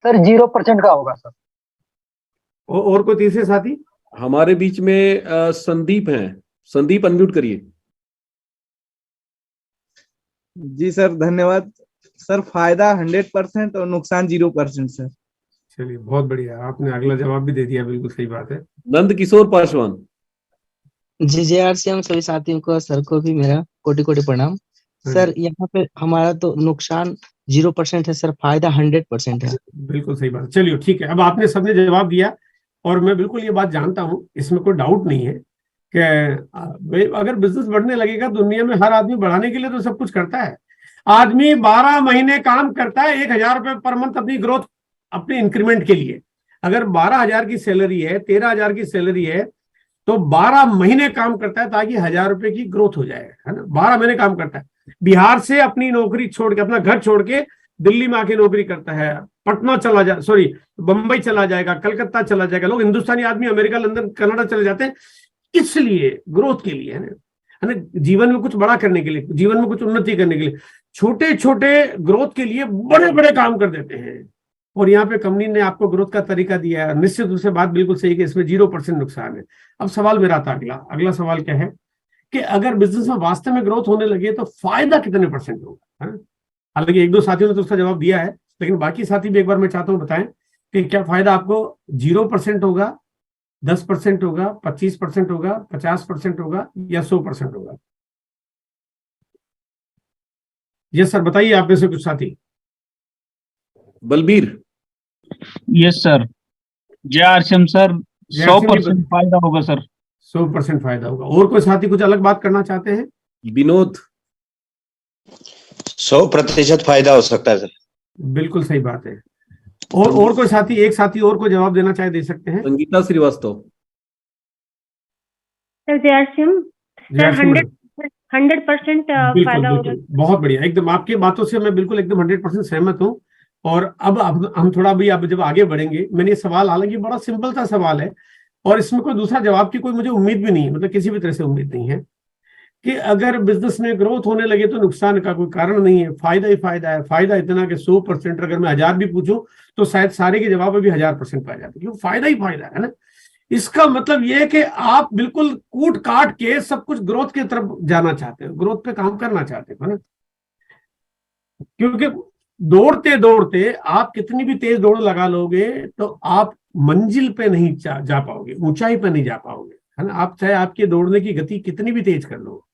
सर 0% का होगा सर। और कोई तीसरे साथी। हमारे बीच में संदीप हैं। संदीप अनम्यूट करिए। जी सर धन्यवाद सर। फायदा 100% और नुकसान 0% सर। चलिए बहुत बढ़िया, आपने अगला जवाब भी दे दिया, बिल्कुल सही बात है। नंद किशोर पासवान। जीजेआर से हम सभी साथियों को, सर को भी मेरा कोटि कोटि प्रणाम। सर यहाँ पे हमारा तो नुकसान 0% है सर, फायदा 100% है। बिल्कुल सही बात। चलिए ठीक है, अब आपने सबने जवाब दिया और मैं बिल्कुल ये बात जानता हूँ, इसमें कोई डाउट नहीं है कि अगर बिजनेस बढ़ने लगेगा, दुनिया में हर आदमी बढ़ाने के लिए तो सब कुछ करता है। आदमी 12 महीने काम करता है 1,000 रुपए पर मंथ अपनी ग्रोथ, अपने इंक्रीमेंट के लिए। अगर 12,000 की सैलरी है, 13,000 की सैलरी है, तो 12 महीने काम करता है ताकि 1,000 रुपए की ग्रोथ हो जाए, है ना। 12 महीने काम करता है। बिहार से अपनी नौकरी छोड़ के, अपना घर छोड़ के दिल्ली में आके नौकरी करता है, पटना चला जा सॉरी बंबई चला जाएगा, कलकत्ता चला जाएगा। लोग हिंदुस्तानी आदमी अमेरिका, लंदन, कनाडा चले जाते हैं, इसलिए ग्रोथ के लिए, है ना, जीवन में कुछ बड़ा करने के लिए, जीवन में कुछ उन्नति करने के लिए छोटे छोटे ग्रोथ के लिए बड़े बड़े काम कर देते हैं। और यहाँ पे कंपनी ने आपको ग्रोथ का तरीका दिया है। निश्चित रूप से बात बिल्कुल सही कि इसमें 0% नुकसान है। अब सवाल मेरा था अगला सवाल क्या है कि अगर बिजनेस में वास्तव में ग्रोथ होने लगे तो फायदा कितने % होगा, है ना। हालांकि एक दो साथियों ने तो उसका जवाब दिया है, लेकिन बाकी साथी भी एक बार मैं चाहता हूं बताएं कि क्या फायदा आपको 0% होगा, 10% होगा, 25% होगा, 50% होगा या 100% होगा। यस सर, बताइए आप में से कुछ साथी। बलबीर। Yes sir. जयआरसीएम सर 100% फायदा होगा सर। 100% फायदा होगा। और कोई साथी कुछ अलग बात करना चाहते हैं। विनोद। 100% फायदा हो सकता है सर। बिल्कुल सही बात है। और कोई साथी, एक साथी और को जवाब देना चाहे दे सकते हैं। संगीता श्रीवास्तव। सर जयआरसीएम सर 100% फायदा होगा। बहुत बढ़िया, एकदम आपकी बातों से मैं बिल्कुल एकदम 100% सहमत हूँ। और अब हम थोड़ा भी अब जब आगे बढ़ेंगे, मैंने ये सवाल, हालांकि बड़ा सिंपल सा सवाल है और इसमें कोई दूसरा जवाब की कोई मुझे उम्मीद भी नहीं है, मतलब किसी भी तरह से उम्मीद नहीं है कि अगर बिजनेस में ग्रोथ होने लगे तो नुकसान का कोई कारण नहीं है, फायदा ही फायदा है। फायदा इतना कि 100%, अगर मैं 1000 भी पूछूं तो शायद सारे के जवाब भी 1000% पाए जाते, क्योंकि फायदा ही फायदा है ना। इसका मतलब यह है कि आप बिल्कुल कूट काट के सब कुछ ग्रोथ की तरफ जाना चाहते हो, ग्रोथ पे काम करना चाहते हो ना। क्योंकि दौड़ते दौड़ते आप कितनी भी तेज दौड़ लगा लोगे तो आप मंजिल पे नहीं जा पाओगे, ऊंचाई पे नहीं जा पाओगे, है ना। आप चाहे आपके दौड़ने की गति कितनी भी तेज कर लो,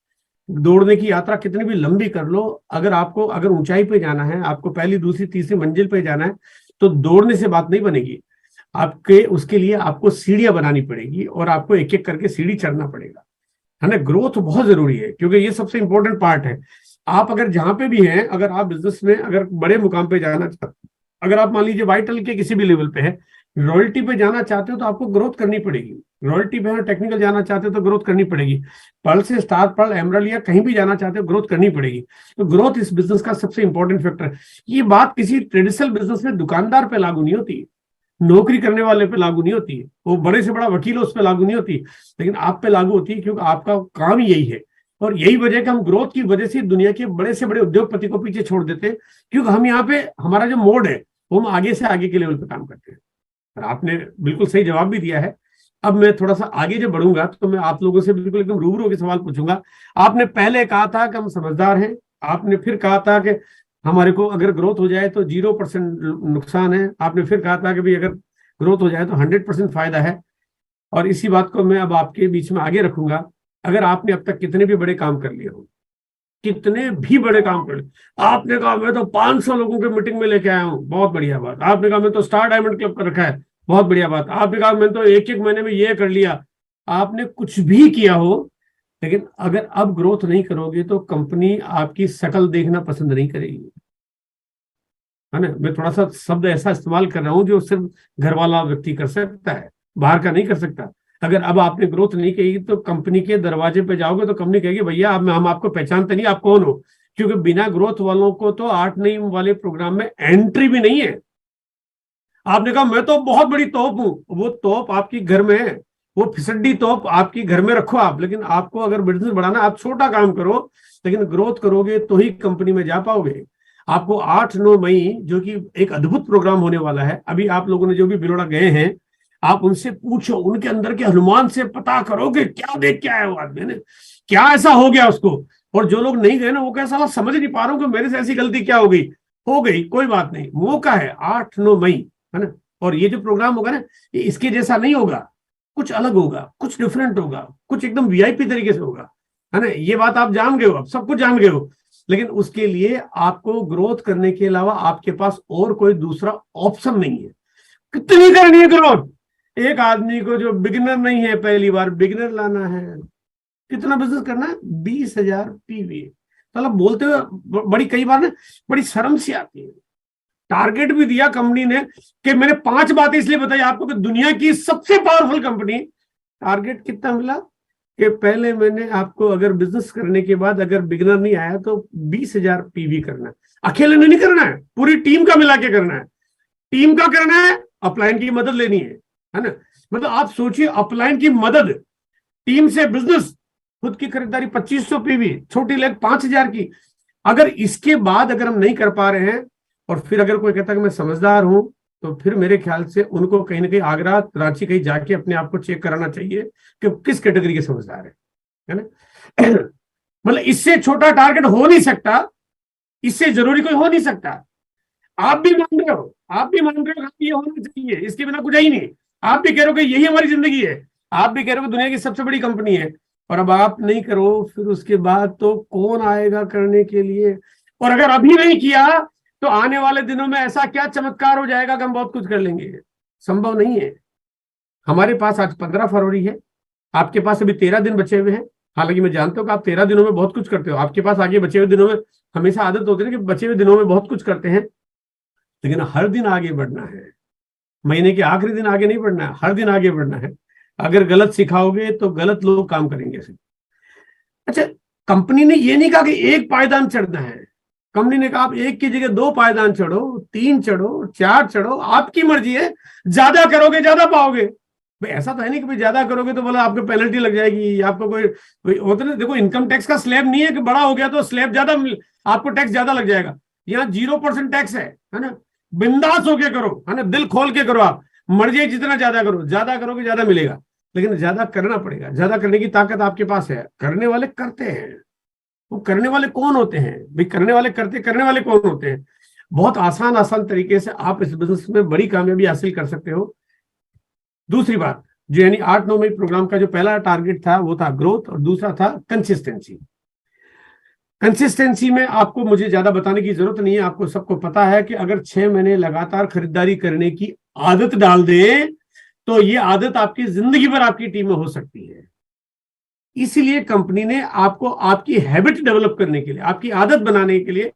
दौड़ने की यात्रा कितनी भी लंबी कर लो, अगर ऊंचाई पे जाना है, आपको पहली दूसरी तीसरी मंजिल पे जाना है, तो दौड़ने से बात नहीं बनेगी। उसके लिए आपको सीढ़ियां बनानी पड़ेगी और आपको एक एक करके सीढ़ी चढ़ना पड़ेगा, है ना। ग्रोथ बहुत जरूरी है क्योंकि ये सबसे इंपॉर्टेंट पार्ट है। आप अगर जहां पे भी हैं, अगर आप बिजनेस में अगर बड़े मुकाम पे जाना चाहते, अगर आप मान लीजिए वाइटल के किसी भी लेवल पे है, रॉयल्टी पे जाना चाहते हो तो आपको ग्रोथ करनी पड़ेगी। रॉयल्टी पे टेक्निकल जाना चाहते हो तो ग्रोथ करनी पड़ेगी। पर्ल से स्टार पर्ल, एमरल्ड या कहीं भी जाना चाहते हो, ग्रोथ करनी पड़ेगी। तो ग्रोथ इस बिजनेस का सबसे इंपॉर्टेंट फैक्टर है। ये बात किसी ट्रेडिशनल बिजनेस में दुकानदार पे लागू नहीं होती, नौकरी करने वाले पे लागू नहीं होती, वो बड़े से बड़ा वकील उस पे लागू नहीं होती, लेकिन आप पे लागू होती है क्योंकि आपका काम ही यही है। और यही वजह कि हम ग्रोथ की वजह से दुनिया के बड़े से बड़े उद्योगपति को पीछे छोड़ देते हैं, क्योंकि हम यहाँ पे, हमारा जो मोड है वो हम आगे से आगे के लेवल पे काम करते हैं। और आपने बिल्कुल सही जवाब भी दिया है। अब मैं थोड़ा सा आगे जब बढ़ूंगा तो मैं आप लोगों से बिल्कुल एकदम रूबरू होकर सवाल पूछूंगा। आपने पहले कहा था कि हम समझदार हैं, आपने फिर कहा था कि हमारे को अगर ग्रोथ हो जाए तो 0% नुकसान है, आपने फिर कहा था कि भाई अगर ग्रोथ हो जाए तो 100% फायदा है। और इसी बात को मैं अब आपके बीच में आगे रखूंगा। अगर आपने अब तक कितने भी बड़े काम कर लिए हो, कितने भी बड़े काम कर ले। आपने कहा मैं तो 500 लोगों के मीटिंग में लेके आया हूँ, बहुत बढ़िया बात। आपने कहा मैं तो स्टार डायमंड क्लब कर रखा है, बहुत बढ़िया बात। आपने कहा मैं तो एक एक महीने में ये कर लिया। आपने कुछ भी किया हो, लेकिन अगर अब ग्रोथ नहीं करोगे तो कंपनी आपकी शकल देखना पसंद नहीं करेगी, है ना। मैं थोड़ा सा शब्द ऐसा इस्तेमाल कर रहा हूं जो सिर्फ घर वाला व्यक्ति कर सकता है, बाहर का नहीं कर सकता। अगर अब आपने ग्रोथ नहीं की तो कंपनी के दरवाजे पे जाओगे तो कंपनी कहेगी भैया अब हम आपको पहचानते नहीं, आप कौन हो। क्योंकि बिना ग्रोथ वालों को तो 8-9 वाले प्रोग्राम में एंट्री भी नहीं है। आपने कहा मैं तो बहुत बड़ी तोप हूं, वो तोप आपकी घर में है, वो फिसड्डी तोप आपकी घर में रखो आप। लेकिन आपको अगर बिजनेस बढ़ाना, आप छोटा काम करो, लेकिन ग्रोथ करोगे तो ही कंपनी में जा पाओगे। आपको 8-9 मई जो कि एक अद्भुत प्रोग्राम होने वाला है, अभी आप लोगों ने जो भी बिलोड़ा गए हैं, आप उनसे पूछो, उनके अंदर के हनुमान से पता करोगे क्या देख के आया वो आदमी ने, क्या ऐसा हो गया उसको। और जो लोग नहीं गए ना, वो कैसा समझ नहीं पा रहा हूँ कि मेरे से ऐसी गलती क्या हो गई, कोई बात नहीं, मौका है 8-9 मई, है ना। और ये जो प्रोग्राम होगा ना, ये इसके जैसा नहीं होगा, कुछ अलग होगा, कुछ डिफरेंट होगा, कुछ एकदम वीआईपी तरीके से होगा, है ना। ये बात आप जान गए हो, अब सब कुछ जान गए हो। लेकिन उसके लिए आपको ग्रोथ करने के अलावा आपके पास और कोई दूसरा ऑप्शन नहीं है। कितनी करनी है ग्रोथ? एक आदमी को जो बिगिनर नहीं है, पहली बार बिगिनर लाना है, कितना बिजनेस करना है? 20,000 पीवी। मतलब बोलते हुए बड़ी कई बार ना बड़ी शर्म सी आती है। टारगेट भी दिया कंपनी ने कि मैंने 5 बातें इसलिए बताई आपको कि दुनिया की सबसे पावरफुल कंपनी। टारगेट कितना मिला कि पहले मैंने आपको अगर बिजनेस करने के बाद अगर बिगिनर नहीं आया तो 20,000 पीवी करना है। अकेले ने नहीं करना है, पूरी टीम का मिला के करना है। टीम का करना है, अपलाइन की मदद लेनी है ना। मतलब आप सोचिए, अपलाइन की मदद, टीम से बिजनेस, खुद की खरीदारी 2500 पीवी, छोटी लेग 5,000 की। अगर इसके बाद अगर हम नहीं कर पा रहे हैं, और फिर अगर कोई कहता है कि मैं समझदार हूं, तो फिर मेरे ख्याल से उनको कहीं ना कहीं आगरा, रांची कहीं जाके अपने आप को चेक कराना चाहिए कि किस कैटेगरी के समझदार है ना। मतलब इससे छोटा टारगेट हो नहीं सकता, इससे जरूरी कोई हो नहीं सकता। आप भी मान रहे हो, ये होना चाहिए, इसके बिना कुछ ही नहीं। आप भी कह रहे हो कि यही हमारी जिंदगी है, आप भी कह रहे हो कि दुनिया की सबसे बड़ी कंपनी है, और अब आप नहीं करो, फिर उसके बाद तो कौन आएगा करने के लिए। और अगर अभी नहीं किया तो आने वाले दिनों में ऐसा क्या चमत्कार हो जाएगा कि हम बहुत कुछ कर लेंगे। संभव नहीं है। हमारे पास आज 15 फरवरी है, आपके पास अभी 13 दिन बचे हुए हैं। हालांकि मैं जानता हूं कि आप 13 दिनों में बहुत कुछ करते हो, आपके पास आगे बचे हुए दिनों में हमेशा आदत होती है कि बचे हुए दिनों में बहुत कुछ करते हैं। लेकिन हर दिन आगे बढ़ना है, महीने के आखिरी दिन आगे नहीं बढ़ना है, हर दिन आगे बढ़ना है। अगर गलत सिखाओगे तो गलत लोग काम करेंगे। अच्छा, कंपनी ने ये नहीं कहा कि एक पायदान चढ़ना है, कंपनी ने कहा आप एक की जगह 2 पायदान चढ़ो, 3 चढ़ो, 4 चढ़ो, आपकी मर्जी है। ज्यादा करोगे ज्यादा पाओगे। भाई ऐसा तो है नहीं कि भाई ज्यादा करोगे तो बोला आपको पेनल्टी लग जाएगी, आपको कोई होता नहीं। देखो, इनकम टैक्स का स्लैब नहीं है कि बड़ा हो गया तो स्लैब ज्यादा, आपको टैक्स ज्यादा लग जाएगा। यहाँ 0% टैक्स है ना। बिंदास होके करो, है ना, दिल खोल के करो, आप मर्जी जितना ज्यादा करो, ज्यादा करोगे ज्यादा मिलेगा, लेकिन ज्यादा करना पड़ेगा। ज्यादा करने की ताकत आपके पास है, करने वाले करते हैं। वो करने वाले कौन होते हैं भाई? करने वाले कौन होते हैं? बहुत आसान तरीके से आप इस बिजनेस में बड़ी कामयाबी हासिल कर सकते हो। दूसरी बात जो यानी 8-9 मई प्रोग्राम का जो पहला टारगेट था वो था ग्रोथ, और दूसरा था कंसिस्टेंसी। कंसिस्टेंसी में आपको मुझे ज्यादा बताने की जरूरत नहीं है, आपको सबको पता है कि अगर 6 महीने लगातार खरीदारी करने की आदत डाल दे तो ये आदत आपकी जिंदगी भर आपकी टीम में हो सकती है। इसीलिए कंपनी ने आपको आपकी हैबिट डेवलप करने के लिए, आपकी आदत बनाने के लिए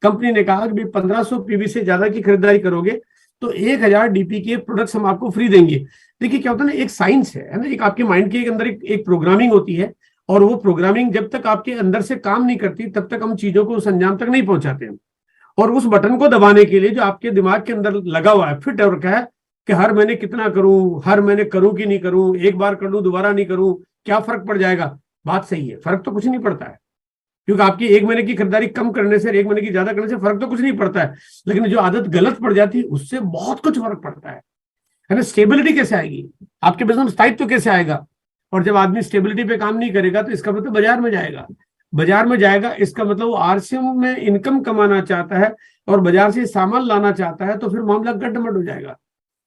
कंपनी ने कहा कि 1500 पीवी से ज्यादा की खरीदारी करोगे तो 1000 डीपी के प्रोडक्ट्स हम आपको फ्री देंगे। देखिए क्या होता है ना, एक साइंस है ना, एक आपके माइंड के अंदर एक प्रोग्रामिंग होती है, और वो प्रोग्रामिंग जब तक आपके अंदर से काम नहीं करती तब तक हम चीजों को उस अंजाम तक नहीं पहुंचाते हैं। और उस बटन को दबाने के लिए जो आपके दिमाग के अंदर लगा हुआ है, फिट हो रखा है कि हर महीने कितना करूं, हर महीने करूं कि नहीं करूं, एक बार कर लूं दोबारा नहीं करूं, क्या फर्क पड़ जाएगा। बात सही है, फर्क तो कुछ नहीं पड़ता है, क्योंकि आपकी 1 महीने की खरीदारी कम करने से 1 महीने की ज्यादा करने से फर्क तो कुछ नहीं पड़ता है। लेकिन जो आदत गलत पड़ जाती है उससे बहुत कुछ फर्क पड़ता है ना। स्टेबिलिटी कैसे आएगी आपके बिजनेस में, स्थायित्व कैसे आएगा। और जब आदमी स्टेबिलिटी पे काम नहीं करेगा तो इसका मतलब बाजार में जाएगा, इसका मतलब वो आरसीएम में इनकम कमाना चाहता है और बाजार से सामान लाना चाहता है, तो फिर मामला गड्ढमड हो जाएगा।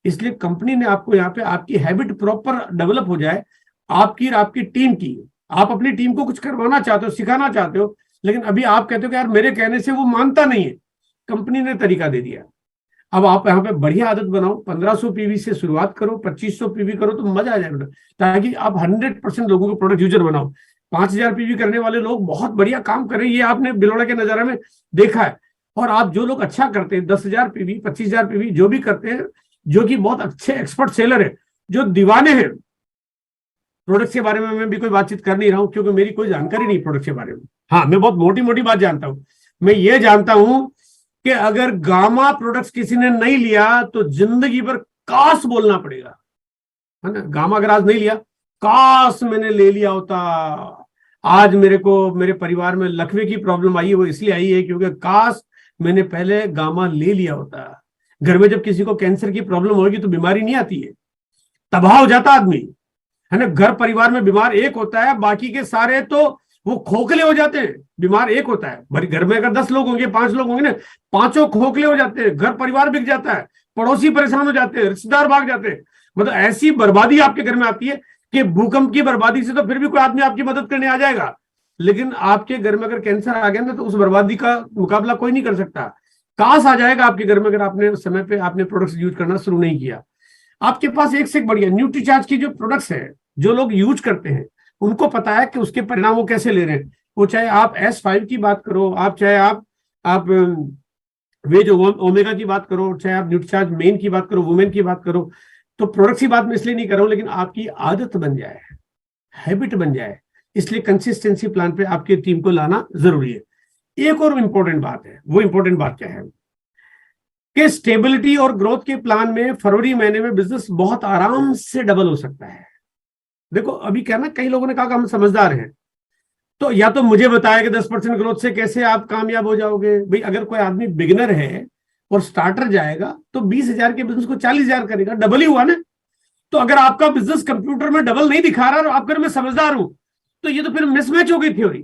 इसलिए कंपनी ने आपको यहाँ पे आपकी हैबिट प्रॉपर डेवलप हो जाए, आपकी टीम की, आप अपनी टीम को कुछ करवाना चाहते हो, सिखाना चाहते हो, लेकिन अभी आप कहते हो कि यार मेरे कहने से वो मानता नहीं है, कंपनी ने तरीका दे दिया। अब आप यहाँ पे बढ़िया आदत बनाओ, 1500 पीवी से शुरुआत करो, 2500 पीवी करो तो मजा आ जाएगा, ताकि आप 100% लोगों को प्रोडक्ट यूजर बनाओ। 5000 पीवी करने वाले लोग बहुत बढ़िया काम कर रहे हैं, ये आपने बिलोड़ा के नजारा में देखा है। और आप जो लोग अच्छा करते हैं, 10,000 पीवी, 25,000 पीवी जो भी करते हैं, जो कि बहुत अच्छे एक्सपर्ट सेलर है, जो दीवाने हैं प्रोडक्ट के बारे में, मैं भी कोई बातचीत कर नहीं रहा हूं क्योंकि मेरी कोई जानकारी नहीं प्रोडक्ट के बारे में। हाँ, मैं बहुत मोटी मोटी बात जानता हूं। मैं ये जानता हूं कि अगर गामा प्रोडक्ट्स किसी ने नहीं लिया तो जिंदगी भर काश बोलना पड़ेगा, है ना। गामा अगर आज नहीं लिया, काश मैंने ले लिया होता। आज मेरे परिवार में लकवे की प्रॉब्लम आई है, वो इसलिए आई है क्योंकि काश मैंने पहले गामा ले लिया होता। घर में जब किसी को कैंसर की प्रॉब्लम होगी तो बीमारी नहीं आती है, तबाह हो जाता आदमी, है ना। घर परिवार में बीमार एक होता है, बाकी के सारे तो वो खोखले हो जाते हैं। बीमार एक होता है, घर में अगर 10 लोग होंगे, 5 लोग होंगे ना, पांचों खोखले हो जाते हैं, घर परिवार बिक जाता है, पड़ोसी परेशान हो जाते हैं, रिश्तेदार भाग जाते हैं। मतलब ऐसी बर्बादी आपके घर में आती है कि भूकंप की बर्बादी से तो फिर भी कोई आदमी आपकी मदद करने आ जाएगा, लेकिन आपके घर में अगर कैंसर आ गया ना तो उस बर्बादी का मुकाबला कोई नहीं कर सकता। काश आ जाएगा आपके घर में अगर आपने उस समय पे आपने प्रोडक्ट्स यूज करना शुरू नहीं किया। आपके पास एक से एक बढ़िया न्यूट्रीचार्ज की जो प्रोडक्ट्स है, जो लोग यूज करते हैं, उनको पता है कि उसके परिणाम वो कैसे ले रहे हैं। वो चाहे आप S5 की बात करो, आप चाहे आप वेज ओमेगा की बात करो, चाहे आप न्यूट्रीचार्ज मेन की बात करो, वुमेन की बात करो, तो प्रोडक्ट्स की बात मैं इसलिए नहीं कर रहा हूं, लेकिन आपकी आदत बन जाए, हैबिट बन जाए, इसलिए कंसिस्टेंसी प्लान पे आपकी टीम को लाना जरूरी है। एक और इंपॉर्टेंट बात है, वो इंपॉर्टेंट बात क्या है कि स्टेबिलिटी और ग्रोथ के प्लान में फरवरी महीने में बिजनेस बहुत आराम से डबल हो सकता है। देखो अभी क्या ना, कई लोगों ने कहा कि हम समझदार हैं, तो या तो मुझे बताया कि 10% ग्रोथ से कैसे आप कामयाब हो जाओगे। भाई अगर कोई आदमी बिगिनर है और स्टार्टर जाएगा तो 20,000 के बिजनेस को 40,000 करेगा, डबल ही हुआ ना। तो अगर आपका बिजनेस कंप्यूटर में डबल नहीं दिखा रहा और आप अगर मैं समझदार हूं, तो ये तो फिर मिसमैच हो गई थ्योरी।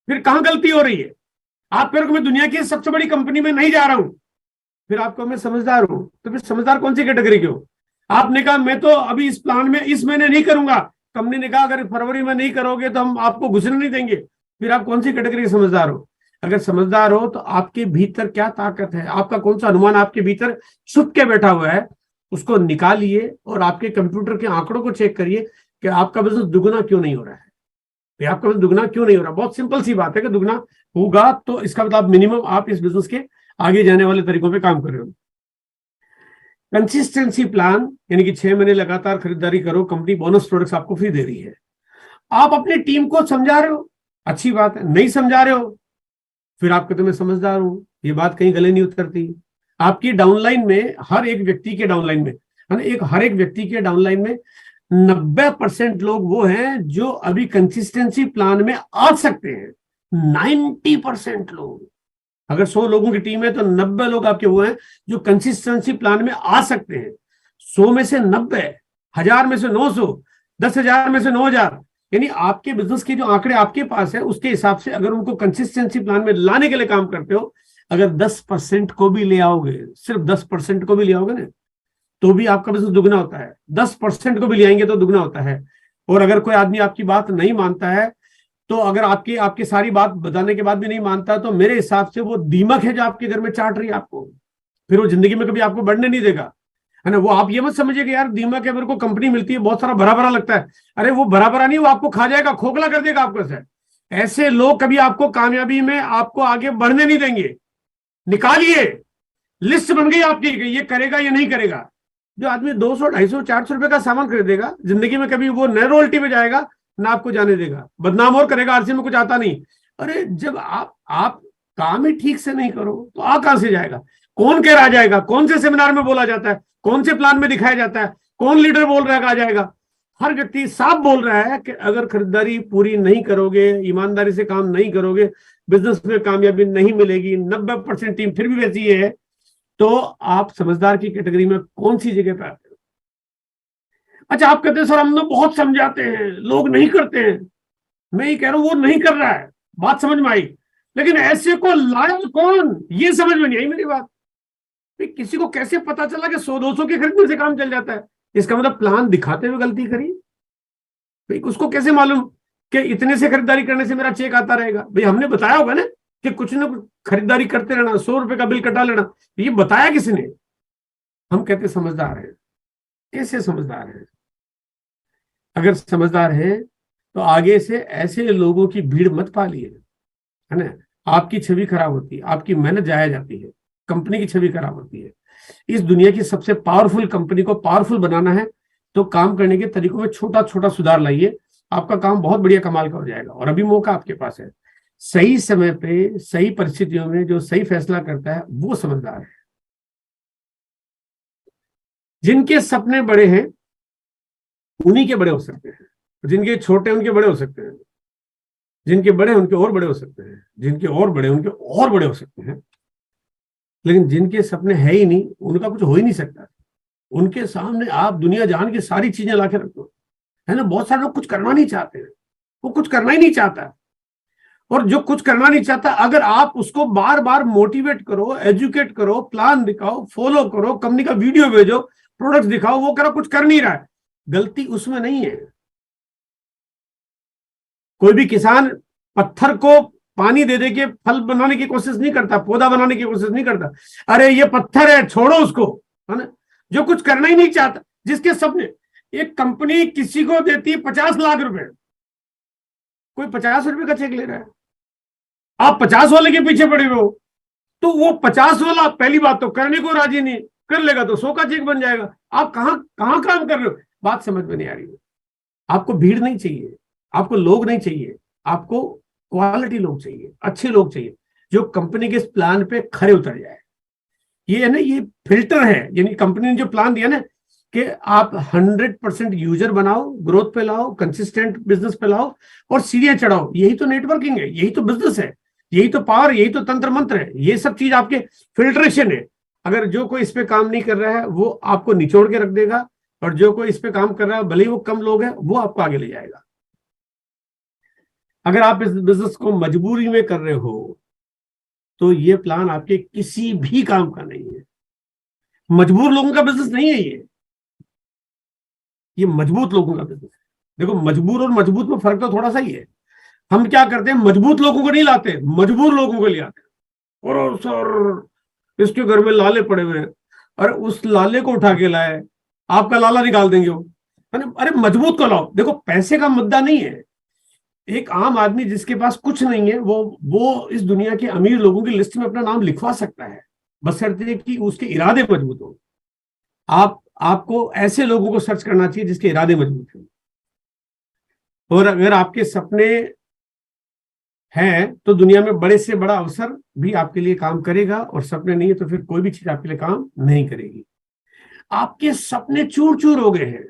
फिर कहां गलती हो रही है? आप फिर मैं दुनिया की सबसे बड़ी कंपनी में नहीं जा रहा हूं, फिर आपको मैं समझदार हूं, तो फिर समझदार कौन सी कैटेगरी के हो? आपने कहा मैं तो अभी इस प्लान में इस महीने नहीं करूंगा, कंपनी ने कहा अगर फरवरी में नहीं करोगे तो हम आपको घुसने नहीं देंगे, फिर आप कौन सी कैटेगरी के समझदार हो? अगर समझदार हो तो आपके भीतर क्या ताकत है, आपका कौन सा अनुमान आपके भीतर छुप के बैठा हुआ है, उसको निकालिए और आपके कंप्यूटर के आंकड़ों को चेक करिए कि आपका बिजनेस दुगुना क्यों नहीं हो रहा है। आपका बिजनेस दुगुना क्यों नहीं हो रहा? बहुत सिंपल सी बात है कि दुगुना होगा तो इसका मतलब मिनिमम आप इस बिजनेस के आगे जाने वाले तरीकों पे काम कर रहे हो। कंसिस्टेंसी प्लान यानी कि 6 महीने लगातार खरीदारी करो, कंपनी बोनस प्रोडक्ट्स आपको फ्री दे रही है। आप अपनी टीम को समझा रहे हो, अच्छी बात है। नहीं समझा रहे हो, फिर आप कहते मैं समझदार हूं, ये बात कहीं गले नहीं उतरती। आपकी डाउनलाइन में हर एक व्यक्ति के डाउनलाइन में, हर एक व्यक्ति के डाउनलाइन में 90% लोग वो हैं जो अभी कंसिस्टेंसी प्लान में आ सकते हैं। 90% लोग, अगर 100 लोगों की टीम है तो 90 लोग आपके वो हैं जो कंसिस्टेंसी प्लान में आ सकते हैं। 100 में से 90, 1000 में से 900, 10,000 में से 9,000, यानी आपके बिजनेस के जो आंकड़े आपके पास है उसके हिसाब से अगर उनको कंसिस्टेंसी प्लान में लाने के लिए काम करते हो, अगर 10% को भी ले आओगे, सिर्फ 10% को भी ले आओगे ना, तो भी आपका बिजनेस दुगना होता है। 10% को भी ले आएंगे तो दुगना होता है। और अगर कोई आदमी आपकी बात नहीं मानता है, तो अगर आपकी सारी बात बताने के बाद भी नहीं मानता, तो मेरे हिसाब से वो दीमक है जो आपके घर में चाट रही है आपको, फिर वो जिंदगी में कभी आपको बढ़ने नहीं देगा, है ना। वो आप ये मत समझिए कि यार दीमक है, मेरे को कंपनी मिलती है, बहुत सारा भरा भरा लगता है। अरे वो भरा भरा नहीं, वो आपको खा जाएगा, खोखला कर देगा आपको। ऐसे लोग कभी आपको कामयाबी में आपको आगे बढ़ने नहीं देंगे। निकालिए, लिस्ट बन गई आपकी, ये करेगा या नहीं करेगा। जो आदमी 200, 250, 400 रुपए का सामान खरीदेगा, जिंदगी में कभी वो न रॉयल्टी में जाएगा ना आपको जाने देगा, बदनाम और करेगा, आरसी में कुछ आता नहीं। अरे जब आप काम ही ठीक से नहीं करो तो आ कहां से जाएगा? कौन कह रहा जाएगा? कौन से सेमिनार में बोला जाता है? कौन से प्लान में दिखाया जाता है? कौन लीडर बोल रहा है आ जाएगा? हर व्यक्ति साफ बोल रहा है कि अगर खरीदारी पूरी नहीं करोगे, ईमानदारी से काम नहीं करोगे, बिजनेस में कामयाबी नहीं मिलेगी। 90% टीम फिर भी वैसी है, तो आप समझदार की कैटेगरी में कौन सी जगह पे आते हो? अच्छा, आप कहते हैं सर हम तो बहुत समझाते हैं, लोग नहीं करते हैं। मैं ये कह रहा हूं वो नहीं कर रहा है, बात समझ में आई, लेकिन ऐसे को लाया कौन, ये समझ में नहीं आई मेरी बात। किसी को कैसे पता चला कि 100-200 के खरीदने से काम चल जाता है? इसका मतलब प्लान दिखाते हुए गलती करी, उसको कैसे मालूम कि इतने से खरीदारी करने से मेरा चेक आता रहेगा? भाई हमने बताया होगा ना कि कुछ ना कुछ खरीदारी करते रहना, 100 रुपए का बिल कटा लेना, ये बताया किसने? हम कहते समझदार हैं। कैसे समझदार हैं? अगर समझदार हैं तो आगे से ऐसे लोगों की भीड़ मत पालिए, है ना। आपकी छवि खराब होती है, आपकी मेहनत जाया जाती है, कंपनी की छवि खराब होती है। इस दुनिया की सबसे पावरफुल कंपनी को पावरफुल बनाना है तो काम करने के तरीकों में छोटा छोटा सुधार लाइए, आपका काम बहुत बढ़िया कमाल का हो जाएगा। और अभी मौका आपके पास है। सही समय पे सही परिस्थितियों में जो सही फैसला करता है वो समझदार है। जिनके सपने बड़े हैं उन्हीं के बड़े हो सकते हैं, जिनके छोटे उनके बड़े हो सकते हैं, जिनके बड़े उनके और बड़े हो सकते हैं, जिनके और बड़े उनके और बड़े हो सकते हैं। लेकिन जिनके सपने है ही नहीं उनका कुछ हो ही नहीं सकता। उनके सामने आप दुनिया जान की सारी चीजें लाके रखो, है ना। बहुत सारे लोग कुछ करना नहीं चाहते हैं, वो कुछ करना ही नहीं चाहता। और जो कुछ करना नहीं चाहता अगर आप उसको बार बार मोटिवेट करो, एजुकेट करो, प्लान दिखाओ, फॉलो करो, कंपनी का वीडियो भेजो, प्रोडक्ट दिखाओ, वो करो कुछ कर नहीं रहा है, गलती उसमें नहीं है। कोई भी किसान पत्थर को पानी दे दे के फल बनाने की कोशिश नहीं करता, पौधा बनाने की कोशिश नहीं करता। अरे ये पत्थर है, छोड़ो उसको, है ना। जो कुछ करना ही नहीं चाहता, जिसके सपने, एक कंपनी किसी को देती है 50 लाख रुपए, कोई 50 रुपए का चेक ले रहा है, आप 50 वाले के पीछे पड़े हुए हो, तो वो 50 वाला पहली बात तो करने को राजी नहीं, कर लेगा तो 100 का चेक बन जाएगा। आप कहां कहां काम कर रहे हो? बात समझ में नहीं आ रही है। आपको भीड़ नहीं चाहिए, आपको लोग नहीं चाहिए, आपको क्वालिटी लोग चाहिए, अच्छे लोग चाहिए जो कंपनी के इस प्लान पे खरे उतर जाए। ये है ना, ये फिल्टर है। यानी कंपनी ने जो प्लान दिया ना कि आप 100% यूजर बनाओ, ग्रोथ पे लाओ, कंसिस्टेंट बिजनेस पे लाओ और सीढ़ियां चढ़ाओ। यही तो नेटवर्किंग है, यही तो बिजनेस है, यही तो पावर, यही तो तंत्र मंत्र है। ये सब चीज आपके फिल्ट्रेशन है। अगर जो कोई इस पे काम नहीं कर रहा है वो आपको निचोड़ के रख देगा, और जो कोई इस पे काम कर रहा है भले ही वो कम लोग हैं वो आपको आगे ले जाएगा। अगर आप इस बिजनेस को मजबूरी में कर रहे हो तो ये प्लान आपके किसी भी काम का नहीं है। मजबूर लोगों का बिजनेस नहीं है ये मजबूत लोगों का बिजनेस है। देखो, मजबूर और मजबूत में फर्क तो थोड़ा सा ही है। हम क्या करते हैं, मजबूत लोगों को नहीं लाते, मजबूर लोगों को ले आते हैं। और सर इसके घर में लाले पड़े हुए हैं, अरे उस लाले को उठा के लाए, आपका लाला निकाल देंगे वो। अरे मजबूत को लाओ। देखो, पैसे का मुद्दा नहीं है। एक आम आदमी जिसके पास कुछ नहीं है वो इस दुनिया के अमीर लोगों की लिस्ट में अपना नाम लिखवा सकता है, बशर्ते कि उसके इरादे मजबूत हो। आपको ऐसे लोगों को सर्च करना चाहिए जिसके इरादे मजबूत हो। और अगर आपके सपने हैं तो दुनिया में बड़े से बड़ा अवसर भी आपके लिए काम करेगा, और सपने नहीं है तो फिर कोई भी चीज आपके लिए काम नहीं करेगी। आपके सपने चूर चूर हो गए हैं।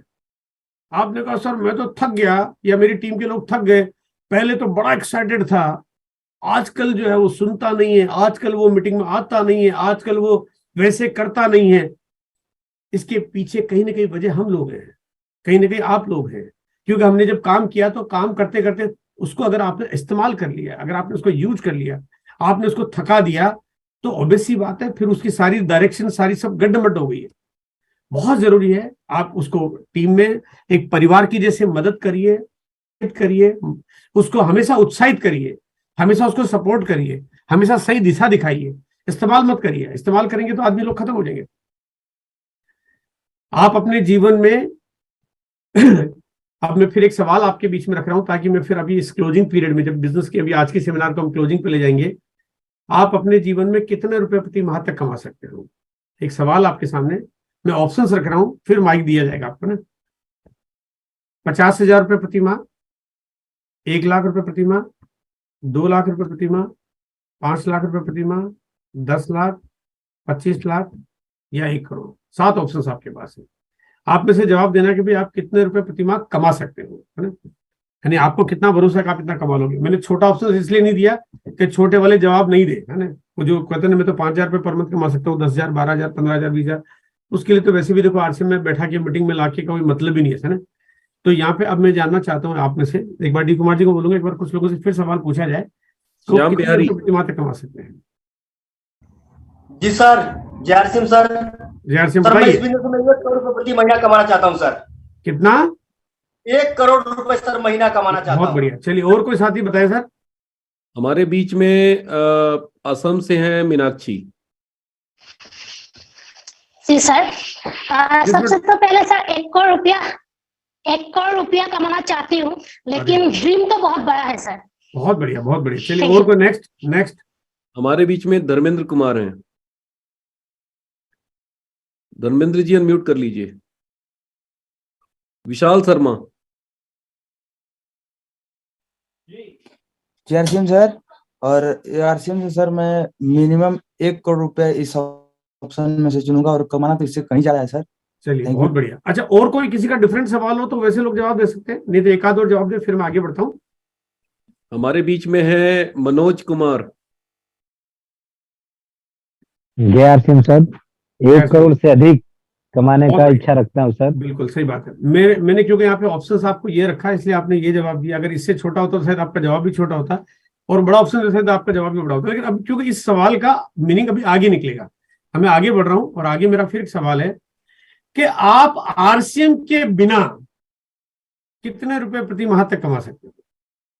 आपने कहा सर मैं तो थक गया, या मेरी टीम के लोग थक गए, पहले तो बड़ा एक्साइटेड था, आजकल जो है वो सुनता नहीं है, आजकल वो मीटिंग में आता नहीं है, आजकल वो वैसे करता नहीं है। इसके पीछे कहीं ना कहीं वजह हम लोग हैं, कहीं ना कहीं आप लोग हैं। क्योंकि हमने जब काम किया तो काम करते करते उसको अगर आपने इस्तेमाल कर लिया, अगर आपने उसको यूज कर लिया, आपने उसको थका दिया, तो ऑब्वियस सी बात है फिर उसकी सारी डायरेक्शन सारी सब गड्ढमड्ढ हो गई है। बहुत जरूरी है आप उसको टीम में एक परिवार की जैसे मदद करिए, उसको हमेशा उत्साहित करिए, हमेशा उसको सपोर्ट करिए, हमेशा सही दिशा दिखाइए। इस्तेमाल मत करिए, इस्तेमाल करेंगे तो आदमी लोग खत्म हो जाएंगे। आप अपने जीवन में अब मैं फिर एक सवाल आपके बीच में रख रहा हूं, ताकि मैं फिर अभी इस क्लोजिंग पीरियड में, जब बिजनेस की अभी आज की सेमिनार को हम क्लोजिंग पे ले जाएंगे, आप अपने जीवन में कितने रुपए प्रति माह तक कमा सकते हो। एक सवाल आपके सामने, मैं ऑप्शंस रख रहा हूं, फिर माइक दिया जाएगा आपको ना। 50,000 रुपए प्रति माह, 1 लाख रुपए प्रति माह, 2 लाख रुपए प्रति माह, 5 लाख रुपए प्रति माह, 10 लाख, 25 लाख या 1 करोड़। 7 ऑप्शंस आपके पास है। आप में से जवाब देना कि भाई आप कितने रुपए प्रति माह कमा सकते हो, है ना। यानी आपको कितना भरोसा है कि आप इतना कमा लोगे। मैंने छोटा ऑप्शन इसलिए नहीं दिया कि छोटे वाले जवाब नहीं दे, है ना। वो जो कहते हैं मैं तो 5,000 रुपये पर मंथ कमा सकता हूँ, 10,000, 12,000, 15,000, 20,000, उसके लिए तो वैसे भी देखो आरसीएम में बैठा के मीटिंग में लाके का कोई मतलब ही नहीं है ना। तो यहाँ पे अब मैं जानना चाहता हूँ आप में से, एक बार डी कुमार जी को बोलूंगा, एक बार कुछ लोगों से फिर सवाल पूछा जाए, तो कितने प्रति माह तक कमा सकते हैं। जी सर, जयसिम सर, जयसिम सर मैं इस बिजनेस में 1 करोड़ रुपए प्रति महीना कमाना चाहता हूँ सर। कितना? 1 करोड़ रुपए सर महीना कमाना चाहता बहुत हूँ। बढ़िया। चलिए और कोई साथी बताए सर। हमारे बीच में असम से हैं मीनाक्षी। जी सर, सबसे तो पहले सर 1 करोड़ रुपया कमाना चाहती हूँ, लेकिन ड्रीम तो बहुत बड़ा है सर। बहुत बढ़िया, बहुत बढ़िया। चलिए और कोई नेक्स्ट। हमारे बीच में धर्मेंद्र कुमार हैं। धर्मेंद्र जी अनम्यूट कर लीजिए। विशाल शर्मा। आरसीएम सर, और आरसीएम से सर मैं मिनिमम 1 करोड़ रुपए इस ऑप्शन में से चुनूंगा, और कमाना तो इससे कहीं ज्यादा है सर। चलिए बहुत बढ़िया। अच्छा, और कोई किसी का डिफरेंट सवाल हो तो वैसे लोग जवाब दे सकते हैं, नहीं तो एक आध और जवाब दे, फिर मैं आगे बढ़ता हूँ। हमारे बीच में है मनोज कुमार। जय आरसीएम सर, 1 करोड़ से अधिक कमाने का इच्छा रखता हूँ सर। बिल्कुल सही बात है। मैंने क्योंकि यहाँ पे ऑप्शंस आपको ये रखा है, इसलिए आपने ये जवाब दिया। अगर इससे छोटा होता तो शायद आपका जवाब भी छोटा होता, और बड़ा ऑप्शन रहता तो आपका जवाब भी बड़ा होता। लेकिन अब क्योंकि इस सवाल का मीनिंग अभी आगे निकलेगा, मैं आगे बढ़ रहा हूँ, और आगे मेरा फिर एक सवाल है कि आप आरसीएम के बिना कितने रुपए प्रति माह तक कमा सकते हो।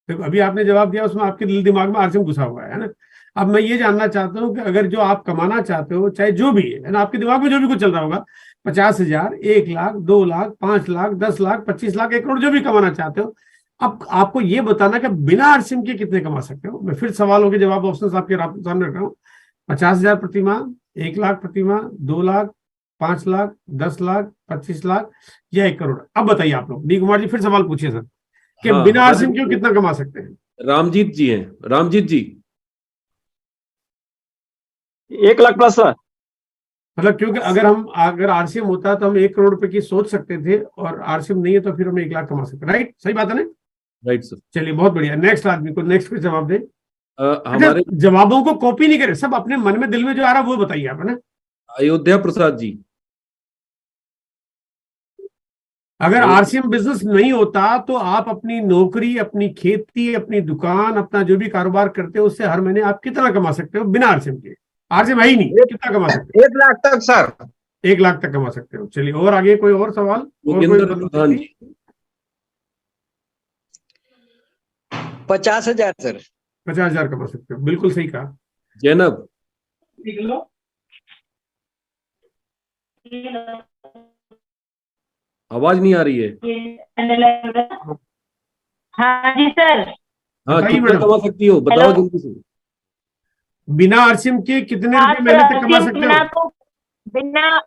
तो अभी आपने जवाब दिया, उसमें आपके दिल दिमाग में आरसीएम घुसा हुआ है ना। अब मैं ये जानना चाहता हूँ कि अगर जो आप कमाना चाहते हो, चाहे जो भी है ना, आपके दिमाग में जो भी कुछ चल रहा होगा, 50,000, 1 लाख, 2 लाख, 5 लाख, 10 लाख, 25 लाख, 1 करोड़, जो भी कमाना चाहते हो, अब आपको ये बताना कि बिना आरसीएम के कितने कमा सकते हो। मैं फिर सवालों के जवाब ऑप्शन आपके सामने रख रहा हूँ। 50,000 प्रति माह, 1 लाख प्रति माह, 2 लाख, 5 लाख, 10 लाख, 25 लाख या 1 करोड़। अब बताइए आप लोग। डी कुमार जी फिर सवाल पूछिए सर कि बिना आरसीएम के कितना कमा सकते हैं। रामजीत जी हैं। रामजीत जी। 1 लाख प्लस सर। मतलब क्योंकि अगर आरसीएम होता तो हम 1 करोड़ रुपए की सोच सकते थे, और आरसीएम नहीं है तो फिर हम 1 लाख कमा सकते। राइट, सही बात है ना। Right sir. चलिए बहुत बढ़िया। नेक्स्ट आदमी को नेक्स्ट पे जवाब दे। हमारे जवाबों को कॉपी नहीं करें, सब अपने मन में दिल में जो आ रहा है वो बताइए आप, है ना। अयोध्या प्रसाद जी। अगर आरसीएम बिजनेस नहीं होता तो आप अपनी नौकरी, अपनी खेती, अपनी दुकान, अपना जो भी कारोबार करते हो, उससे हर महीने आप कितना कमा सकते हो बिना आरसीएम के। आरसीएम है ही नहीं, कितना कमा सकते हो? 1 लाख तक सर। 1 लाख तक कमा सकते हो। चलिए और आगे कोई और सवाल। योगेंद्र प्रधान जी। 50,000 सर। 50,000 कमा सकते हो, बिल्कुल सही कहा। जैनब। आवाज नहीं आ रही है। हाँ जी सर। हाँ, कितना कमा सकती हो बताओ जल्दी से। बिना आरसीएम के कितने रुपए महीने तक कमा सकते हो? बिना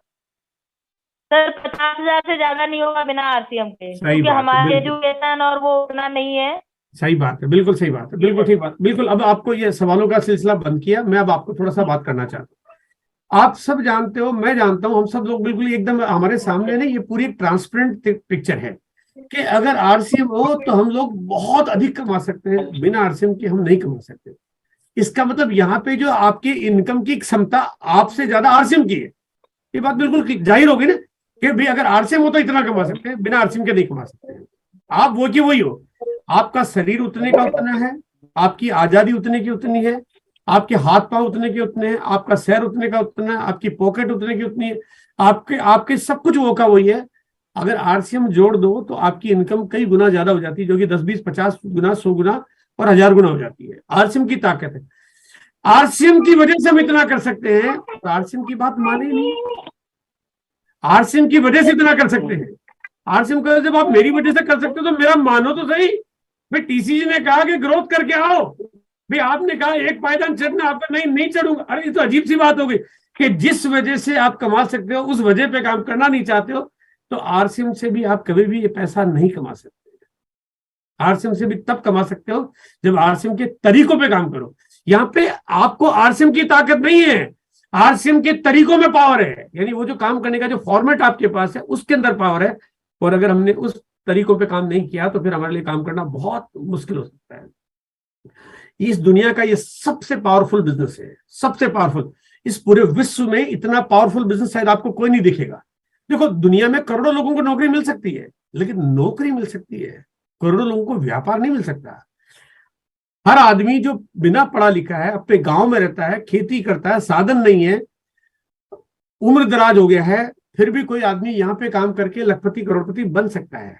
सर 50,000 से ज्यादा नहीं होगा बिना आरसीएम के, क्योंकि हमारे एजुकेशन और वो उतना नहीं है। सही बात है, बिल्कुल सही बात है, बिल्कुल ठीक बात। बिल्कुल। अब आपको ये सवालों का सिलसिला बंद किया, मैं अब आपको थोड़ा सा बात करना चाहता हूँ। आप सब जानते हो, मैं जानता हूं, हम सब लोग बिल्कुल एकदम हमारे सामने ना ये पूरी एक ट्रांसपेरेंट पिक्चर है कि अगर आरसीएम हो तो हम लोग बहुत अधिक कमा सकते हैं, बिना आरसीएम के हम नहीं कमा सकते। इसका मतलब यहाँ पे जो आपकी इनकम की क्षमता आपसे ज्यादा आरसीएम की है, ये बात बिल्कुल जाहिर होगी ना कि भाई अगर आरसीएम हो तो इतना कमा सकते हैं, बिना आरसीएम के नहीं कमा सकते हैं। आप वो की वही हो, आपका शरीर उतने का उतना है, आपकी आजादी उतने की उतनी है, आपके हाथ पांव उतने के उतने हैं, आपका सैर उतने का उतना है, आपकी पॉकेट उतने की उतनी है, आपके सब कुछ वो का वही है। अगर आरसीएम जोड़ दो तो आपकी इनकम कई गुना ज्यादा हो जाती है, जो कि 10, 20, 50 गुना, 100 गुना और 1000 गुना हो जाती है। आरसीएम की ताकत है। आरसीएम की वजह से हम इतना कर सकते हैं, तो आरसीएम की बात माने नहीं। आरसीएम की वजह से इतना कर सकते हैं। आरसीएम का जब आप मेरी वजह से कर सकते हो तो मेरा मानो तो सही। भाई टीसीजी ने कहा कि ग्रोथ करके आओ, भाई आपने कहा एक पायदान चढ़ना, आपका नहीं चढ़ूंगा। अरे ये तो अजीब सी बात हो गई कि जिस वजह से आप कमा सकते हो उस वजह पे काम करना नहीं चाहते हो, तो आरसीएम से भी आप कभी भी ये पैसा नहीं कमा सकते। आरसीएम से भी तब कमा सकते हो जब आरसीएम के तरीकों पे काम करो। यहाँ पे आपको आरसीएम की ताकत नहीं है, आरसीएम के तरीकों में पावर है। यानी वो जो काम करने का जो फॉर्मेट आपके पास है उसके अंदर पावर है, और अगर हमने उस तरीकों पे काम नहीं किया तो फिर हमारे लिए काम करना बहुत मुश्किल हो सकता है। इस दुनिया का ये सबसे पावरफुल बिजनेस है, सबसे पावरफुल। इस पूरे विश्व में इतना पावरफुल बिजनेस शायद आपको कोई नहीं दिखेगा। देखो, दुनिया में करोड़ों लोगों को नौकरी मिल सकती है, लेकिन नौकरी मिल सकती है, करोड़ों लोगों को व्यापार नहीं मिल सकता। हर आदमी जो बिना पढ़ा लिखा है, अपने गांव में रहता है, खेती करता है, साधन नहीं है, उम्र दराज हो गया है, फिर भी कोई आदमी यहाँ पे काम करके लखपति करोड़पति बन सकता है।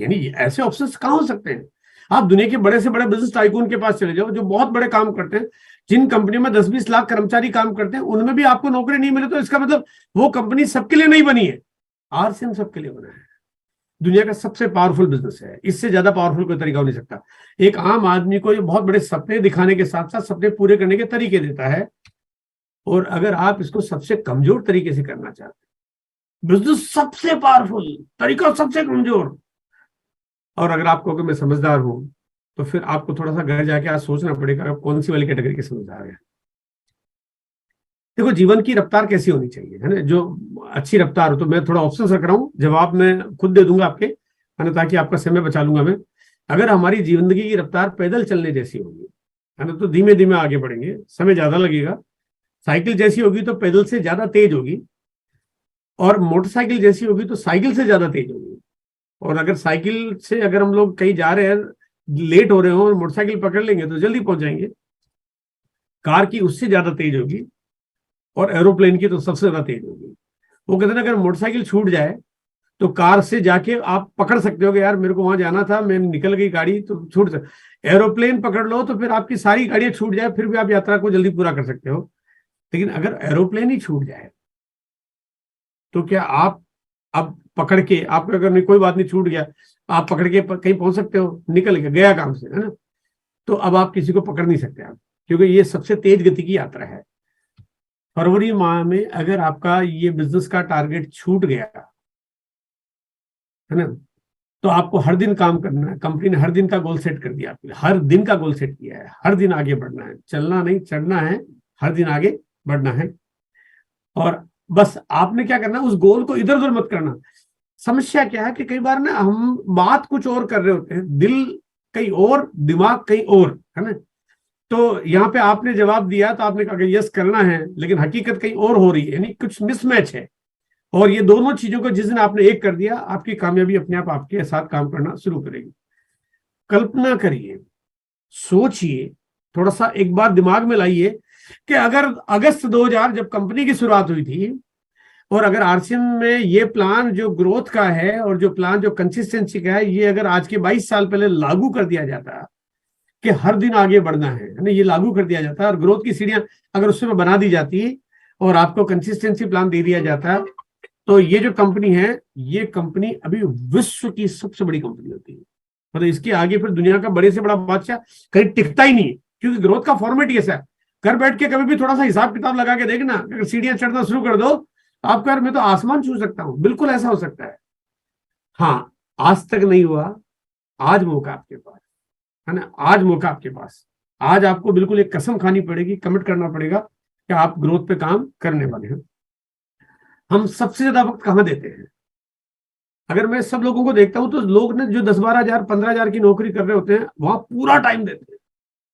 यानी ऐसे ऑप्शंस कहाँ हो सकते हैं? आप दुनिया के बड़े से बड़े बिजनेस टाइकून के पास चले जाओ जो बहुत बड़े काम करते हैं, जिन कंपनियों में 10-20 लाख कर्मचारी काम करते हैं, उनमें भी आपको नौकरी नहीं मिले तो इसका मतलब वो कंपनी सबके लिए नहीं बनी है। आरसीएम सबके लिए बना है, दुनिया का सबसे पावरफुल बिजनेस है, इससे ज्यादा पावरफुल कोई तरीका हो नहीं सकता। एक आम आदमी को ये बहुत बड़े सपने दिखाने के साथ साथ सपने पूरे करने के तरीके देता है। और अगर आप इसको सबसे कमजोर तरीके से करना चाहते हैं, बिजनेस सबसे पावरफुल, तरीका सबसे कमजोर, और अगर आप कहोगे मैं समझदार हूं, तो फिर आपको थोड़ा सा घर जाके आज सोचना पड़ेगा आप कौन सी वाली कैटेगरी के समझदार है। देखो, जीवन की रफ्तार कैसी होनी चाहिए, है ना, जो अच्छी रफ्तार हो। तो मैं थोड़ा ऑप्शन रख रहा हूँ, जवाब मैं खुद दे दूंगा आपके, है ना, ताकि आपका समय बचा लूंगा मैं। अगर हमारी जिंदगी की रफ्तार पैदल चलने जैसी होगी, है ना, तो धीमे धीमे आगे बढ़ेंगे, समय ज्यादा लगेगा। साइकिल जैसी होगी तो पैदल से ज्यादा तेज होगी, और मोटरसाइकिल जैसी होगी तो साइकिल से ज्यादा तेज होगी। और अगर साइकिल से अगर हम लोग कहीं जा रहे हैं, लेट हो रहे हो और मोटरसाइकिल पकड़ लेंगे तो जल्दी पहुंच जाएंगे। कार की उससे ज्यादा तेज होगी, और एरोप्लेन की तो सबसे ज्यादा तेज होगी। वो कहते हैं अगर मोटरसाइकिल छूट जाए तो कार से जाके आप पकड़ सकते हो कि यार मेरे को वहां जाना था, मैं निकल गई गाड़ी तो छूट सकती। एरोप्लेन पकड़ लो तो फिर आपकी सारी गाड़ियां छूट जाए, फिर भी आप यात्रा को जल्दी पूरा कर सकते हो। लेकिन अगर एरोप्लेन ही छूट जाए तो क्या आप अब पकड़ के, आपको अगर नहीं, कोई बात नहीं, छूट गया, आप पकड़ के कहीं पहुंच सकते हो, निकल गया काम से, है ना। तो अब आप किसी को पकड़ नहीं सकते आप, क्योंकि ये सबसे तेज गति की यात्रा है। फरवरी माह में अगर आपका ये बिजनेस का टारगेट छूट गया, है ना, तो आपको हर दिन काम करना है। कंपनी ने हर दिन का गोल सेट कर दिया, आपके हर दिन का गोल सेट किया है, हर दिन आगे बढ़ना है, चलना नहीं चढ़ना है, हर दिन आगे बढ़ना है। और बस आपने क्या करना है, उस गोल को इधर उधर मत करना। समस्या क्या है कि कई बार ना हम बात कुछ और कर रहे होते हैं, दिल कहीं और, दिमाग कहीं और, है ना। तो यहाँ पे आपने जवाब दिया तो आपने कहा कि यस करना है, लेकिन हकीकत कहीं और हो रही है, यानी कुछ मिसमैच है। और ये दोनों चीजों को जिस दिन आपने एक कर दिया, आपकी कामयाबी अपने आप आपके साथ काम करना शुरू करेगी। कल्पना करिए, सोचिए, थोड़ा सा एक बार दिमाग में लाइए कि अगर अगस्त 2000 जब कंपनी की शुरुआत हुई थी, और अगर आरसीएम में ये प्लान जो ग्रोथ का है और जो प्लान जो कंसिस्टेंसी का है, ये अगर आज के 22 साल पहले लागू कर दिया जाता कि हर दिन आगे बढ़ना है ना, ये लागू कर दिया जाता और ग्रोथ की सीढ़ियां अगर उसमें बना दी जाती और आपको कंसिस्टेंसी प्लान दे दिया जाता, तो ये जो कंपनी है, ये कंपनी अभी विश्व की सबसे बड़ी कंपनी होती है। मतलब इसके आगे फिर दुनिया का बड़े से बड़ा बादशाह कहीं टिकता ही नहीं है, क्योंकि ग्रोथ का फॉर्मेट ऐसा है। घर बैठ के कभी भी थोड़ा सा हिसाब किताब लगा के देखना, अगर सीढ़ियां चढ़ना शुरू कर दो, आपको यार मैं तो आसमान छू सकता हूं, बिल्कुल ऐसा हो सकता है। हाँ, आज तक नहीं हुआ, आज मौका आपके पास, है ना, आज मौका आपके पास। आज आपको बिल्कुल एक कसम खानी पड़ेगी, कमिट करना पड़ेगा कि आप ग्रोथ पे काम करने वाले हैं। हम सबसे ज्यादा वक्त कहाँ देते हैं? अगर मैं सब लोगों को देखता हूं तो लोग ने जो 10-12 हजार 15 हजार की नौकरी कर रहे होते हैं, वहां पूरा टाइम देते हैं,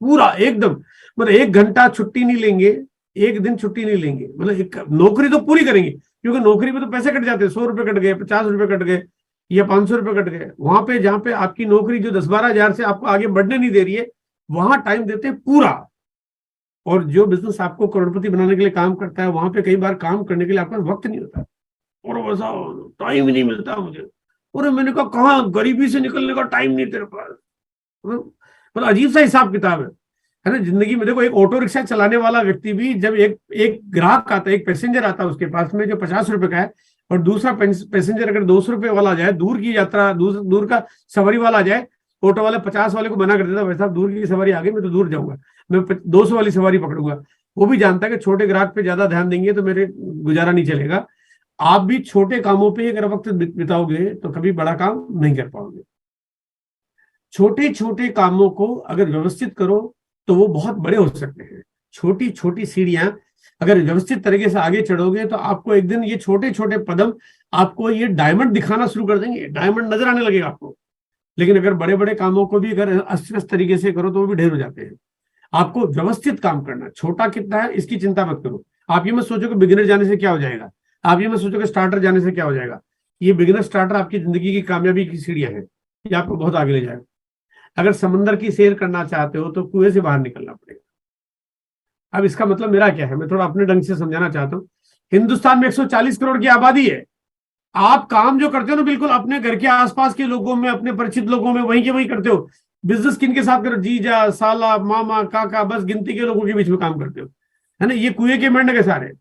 पूरा एकदम, मतलब 1 घंटा छुट्टी नहीं लेंगे, 1 दिन छुट्टी नहीं लेंगे, मतलब एक नौकरी तो पूरी करेंगे, क्योंकि नौकरी में तो पैसे कट जाते हैं, 100 रुपए कट गए, 50 रुपए कट गए, या 500 रुपए कट गए। वहां पे जहां पे आपकी नौकरी जो 10-12 हजार से आपको आगे बढ़ने नहीं दे रही है, वहां टाइम देते हैं पूरा। और जो बिजनेस आपको करोड़पति बनाने के लिए काम करता है, वहां पे कई बार काम करने के लिए आपका वक्त नहीं होता, और वैसा टाइम ही नहीं मिलता मुझे। और मैंने कहा कहाँ, गरीबी से निकलने का टाइम नहीं तेरे पास। मतलब अजीब सा हिसाब किताब है ना जिंदगी में। देखो, एक ऑटो रिक्शा चलाने वाला व्यक्ति भी, जब एक ग्राहक आता है, एक पैसेंजर आता है उसके पास में जो 50 रुपए का है, और दूसरा पैसेंजर अगर 200 रुपए वाला जाए, दूर की यात्रा, दूर का सवारी वाला जाए, ऑटो वाले 50 वाले को मना कर देता, वैसा दूर की सवारी आ गई, मैं तो दूर जाऊंगा, मैं 200 वाली सवारी पकड़ूंगा। वो भी जानता है कि छोटे ग्राहक पे ज्यादा ध्यान देंगे तो मेरे गुजारा नहीं चलेगा। आप भी छोटे कामों पे अगर वक्त बिताओगे तो कभी बड़ा काम नहीं कर पाओगे। छोटे छोटे कामों को अगर व्यवस्थित करो तो वो बहुत बड़े हो सकते हैं। छोटी छोटी सीढ़ियां अगर व्यवस्थित तरीके से आगे चढ़ोगे तो आपको एक दिन ये छोटे छोटे कदम आपको ये डायमंड दिखाना शुरू कर देंगे, डायमंड नजर आने लगेगा आपको। लेकिन अगर बड़े बड़े कामों को भी अगर अस्त व्यस्त तरीके से करो तो वो भी ढेर हो जाते हैं। आपको व्यवस्थित काम करना, छोटा कितना है इसकी चिंता मत करो। आप ये मत सोचो कि बिगिनर जाने से क्या हो जाएगा, आप ये मत सोचो कि स्टार्टर जाने से क्या हो जाएगा। ये बिगिनर स्टार्टर आपकी जिंदगी की कामयाबी की सीढ़ियां हैं, ये आपको बहुत आगे ले जाएगा। अगर समंदर की सैर करना चाहते हो तो कुएं से बाहर निकलना पड़ेगा। अब इसका मतलब मेरा क्या है, मैं थोड़ा अपने ढंग से समझाना चाहता हूँ। हिंदुस्तान में 140 करोड़ की आबादी है, आप काम जो करते हो ना बिल्कुल अपने घर के आसपास के लोगों में, अपने परिचित लोगों में वहीं के वहीं करते हो। बिजनेस किन के साथ करो? जीजा, साला, मामा, काका, बस गिनती के लोगों के बीच में काम करते हो, है ना। ये कुएं के मेंढक है सारे।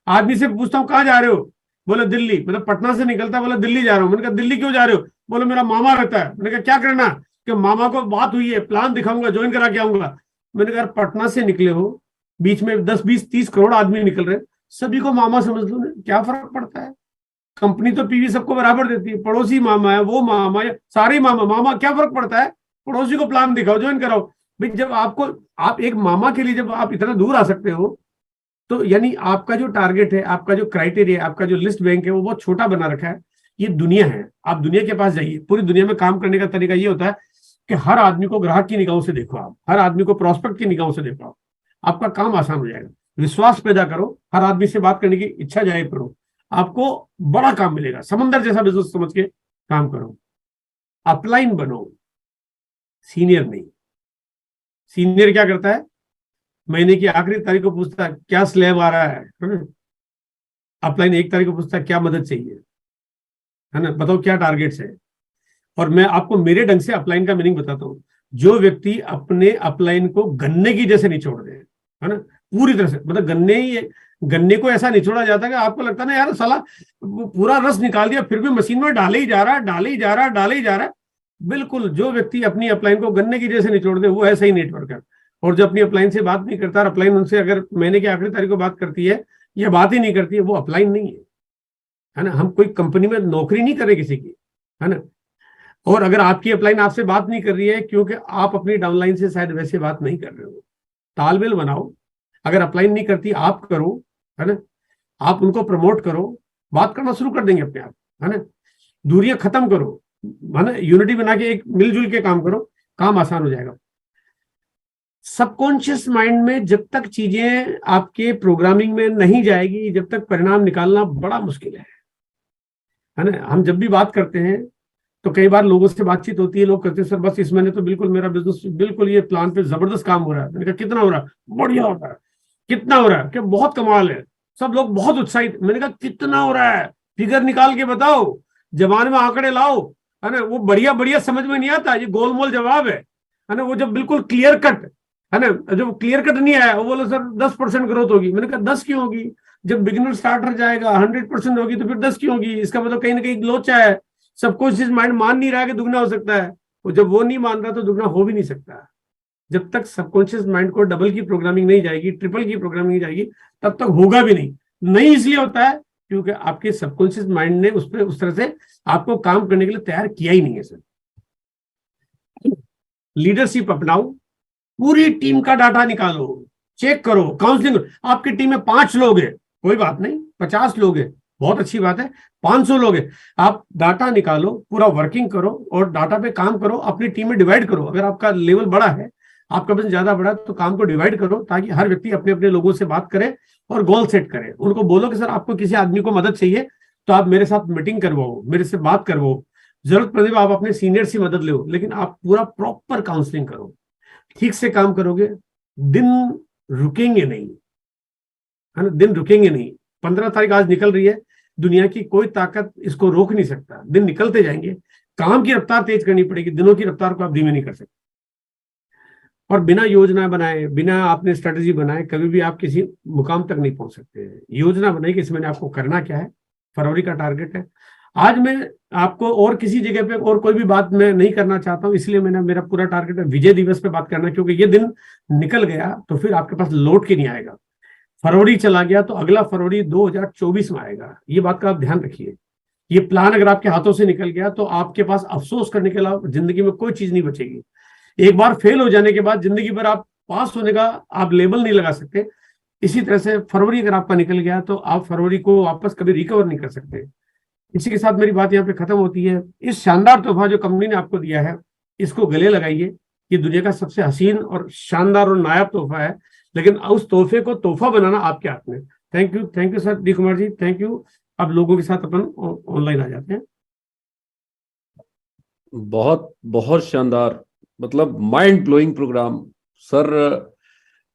आदमी से पूछता हूँ कहाँ जा रहे हो, बोले दिल्ली, मतलब पटना से निकलता है, बोले दिल्ली जा रहा हूँ। मैंने कहा दिल्ली क्यों जा रहे हो? बोले मेरा मामा रहता है। मैंने कहा क्या करना? कि मामा को बात हुई है, प्लान दिखाऊंगा, ज्वाइन करा के आऊंगा। मैंने कहा पटना से निकले हो, बीच में 10, 20, 30 करोड़ आदमी निकल रहे, सभी को मामा समझ लो ना, क्या फर्क पड़ता है? कंपनी तो पीवी सबको बराबर देती है, पड़ोसी मामा है, वो मामा है, सारे मामा मामा, क्या फर्क पड़ता है? पड़ोसी को प्लान दिखाओ, ज्वाइन कराओ भाई। जब आप एक मामा के लिए जब आप इतना दूर आ सकते हो, तो यानी आपका जो टारगेट है, आपका जो क्राइटेरिया, आपका जो लिस्ट बैंक है, वो बहुत छोटा बना रखा है। ये दुनिया है, आप दुनिया के पास जाइए। पूरी दुनिया में काम करने का तरीका ये होता है कि हर आदमी को ग्राहक की निगाहों से देखो, आप हर आदमी को प्रोस्पेक्ट की निगाहों से देखो, आपका काम आसान हो जाएगा। विश्वास पैदा करो, हर आदमी से बात करने की इच्छा जाहिर करो, आपको बड़ा काम मिलेगा। समंदर जैसा बिजनेस समझ के काम करो, अपलाइन बनो, सीनियर नहीं। सीनियर क्या करता है? महीने की आखिरी तारीख को पूछता है क्या स्लैब आ रहा है। अपलाइन 1 तारीख को पूछता है क्या मदद चाहिए, है ना, बताओ क्या टारगेट्स है। और मैं आपको मेरे ढंग से अपलाइन का मीनिंग बताता हूँ। जो व्यक्ति अपने अपलाइन को गन्ने की जैसे निचोड़ दे, है ना, पूरी तरह से, मतलब गन्ने को ऐसा निचोड़ा जाता है कि आपको लगता है ना यार साला पूरा रस निकाल दिया, फिर भी मशीन में डाले ही जा रहा है। बिल्कुल, जो व्यक्ति अपनी अपलाइन को गन्ने की जैसे निचोड़ दे वो है सही नेटवर्कर। और जो अपनी अपलाइन से बात नहीं करता, अपलाइन उनसे अगर महीने की आखिरी तारीख को बात करती है या बात ही नहीं करती है, वो अपलाइन नहीं है ना। हम कोई कंपनी में नौकरी नहीं कर रहे किसी की, है ना। और अगर आपकी अपलाइन आपसे बात नहीं कर रही है क्योंकि आप अपनी डाउनलाइन से शायद वैसे बात नहीं कर रहे हो, तालमेल बनाओ। अगर अपलाइन नहीं करती आप करो, है ना, आप उनको प्रमोट करो, बात करना शुरू कर देंगे अपने आप, है ना। दूरियां खत्म करो, है ना, यूनिटी बना के एक मिलजुल के काम करो, काम आसान हो जाएगा। सबकॉन्शियस माइंड में जब तक चीजें आपके प्रोग्रामिंग में नहीं जाएगी, जब तक परिणाम निकालना बड़ा मुश्किल है ना। हम जब भी बात करते हैं तो कई बार लोगों से बातचीत होती है, लोग कहते हैं सर बस इस महीने तो बिल्कुल मेरा बिजनेस बिल्कुल ये प्लान पे जबरदस्त काम हो रहा है। मैंने कहा कितना हो रहा है? बढ़िया हो रहा है। कितना हो रहा है? क्या बहुत कमाल है, सब लोग बहुत उत्साहित। मैंने कहा कितना हो रहा है, फिगर निकाल के बताओ, जबान में आंकड़े लाओ, है ना। वो बढ़िया बढ़िया समझ में नहीं आता, ये गोलमोल जवाब है ना। वो जब बिल्कुल क्लियर कट है ना, जब क्लियर कट नहीं आया, वो बोले सर 10% ग्रोथ होगी। मैंने कहा 10 क्यों होगी? जब बिगिनर स्टार्टर जाएगा 100% होगी तो फिर 10 क्यों होगी? इसका मतलब कहीं ना कहीं लोचा है। सबको चीज माइंड मान नहीं रहा है कि दुगना हो सकता है, और जब वो नहीं मान रहा तो दुगना हो भी नहीं सकता। जब तक सबकॉन्शियस माइंड को डबल की प्रोग्रामिंग नहीं जाएगी, ट्रिपल की प्रोग्रामिंग नहीं जाएगी, तब तक होगा भी नहीं। इसलिए होता है क्योंकि आपके सबकॉन्शियस माइंड ने उस पर उस तरह से आपको काम करने के लिए तैयार किया ही नहीं है। सर लीडरशिप अपनाओ, पूरी टीम का डाटा निकालो, चेक करो, काउंसलिंग। आपकी टीम में 5 लोग हैं, कोई बात नहीं, 50 लोग हैं, बहुत अच्छी बात है, 500 लोग हैं। आप डाटा निकालो, पूरा वर्किंग करो और डाटा पे काम करो, अपनी टीम में डिवाइड करो। अगर आपका लेवल बड़ा है, आपका बिजनेस ज्यादा बड़ा, तो काम को डिवाइड करो ताकि हर व्यक्ति अपने अपने लोगों से बात करे और गोल सेट करे। उनको बोलो कि सर आपको किसी आदमी को मदद चाहिए तो आप मेरे साथ मीटिंग करवाओ, मेरे से बात करवाओ, जरूरत पड़े आप अपने सीनियर से मदद लो, लेकिन आप पूरा प्रॉपर काउंसलिंग करो। ठीक से काम करोगे, दिन रुकेंगे नहीं, है ना, दिन रुकेंगे नहीं। 15 तारीख आज निकल रही है, दुनिया की कोई ताकत इसको रोक नहीं सकता। दिन निकलते जाएंगे, काम की रफ्तार तेज करनी पड़ेगी, दिनों की रफ्तार को आप धीमे नहीं कर सकते। और बिना योजना बनाए, बिना आपने स्ट्रेटेजी बनाए, कभी भी आप किसी मुकाम तक नहीं पहुंच सकते। योजना बनाई कि इस महीने आपको करना क्या है, फरवरी का टारगेट है। आज मैं आपको और किसी जगह पे और कोई भी बात मैं नहीं करना चाहता हूं, इसलिए मैंने मेरा पूरा टारगेट है विजय दिवस पे बात करना, क्योंकि ये दिन निकल गया तो फिर आपके पास लौट के नहीं आएगा। फरवरी चला गया तो अगला फरवरी 2024 में आएगा, ये बात का आप ध्यान रखिए। ये प्लान अगर आपके हाथों से निकल गया तो आपके पास अफसोस करने के अलावा जिंदगी में कोई चीज नहीं बचेगी। एक बार फेल हो जाने के बाद जिंदगी भर आप पास होने का आप लेबल नहीं लगा सकते। इसी तरह से फरवरी अगर आपका निकल गया तो आप फरवरी को वापस कभी रिकवर नहीं कर सकते। इसी के साथ मेरी बात यहाँ पे खत्म होती है। इस शानदार तोहफा जो कंपनी ने आपको दिया है, इसको गले लगाइए। ये दुनिया का सबसे हसीन और शानदार और नायाब तोहफा है, लेकिन उस तोहफे को तोहफा बनाना आपके हाथ में। Thank you sir D Kumar ji, thank you. अब लोगों के साथ अपन ऑनलाइन आ जाते हैं। बहुत बहुत शानदार, मतलब माइंड ब्लोइंग प्रोग्राम सर।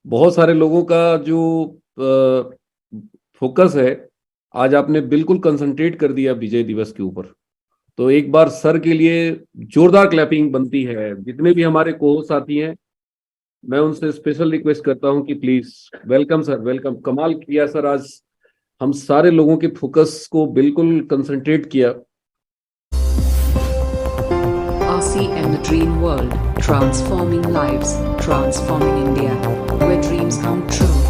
बहुत सारे लोगों का जो फोकस है आज आपने बिल्कुल कंसंट्रेट कर दिया विजय दिवस के ऊपर। तो एक बार सर के लिए जोरदार क्लैपिंग बनती है। जितने भी हमारे को साथी हैं, मैं उनसे स्पेशल रिक्वेस्ट करता हूं कि प्लीज वेलकम सर, वेलकम। कमाल किया सर, आज हम सारे लोगों के फोकस को बिल्कुल कंसंट्रेट किया। RCM The Dream World, transforming lives, transforming India, where dreams come true.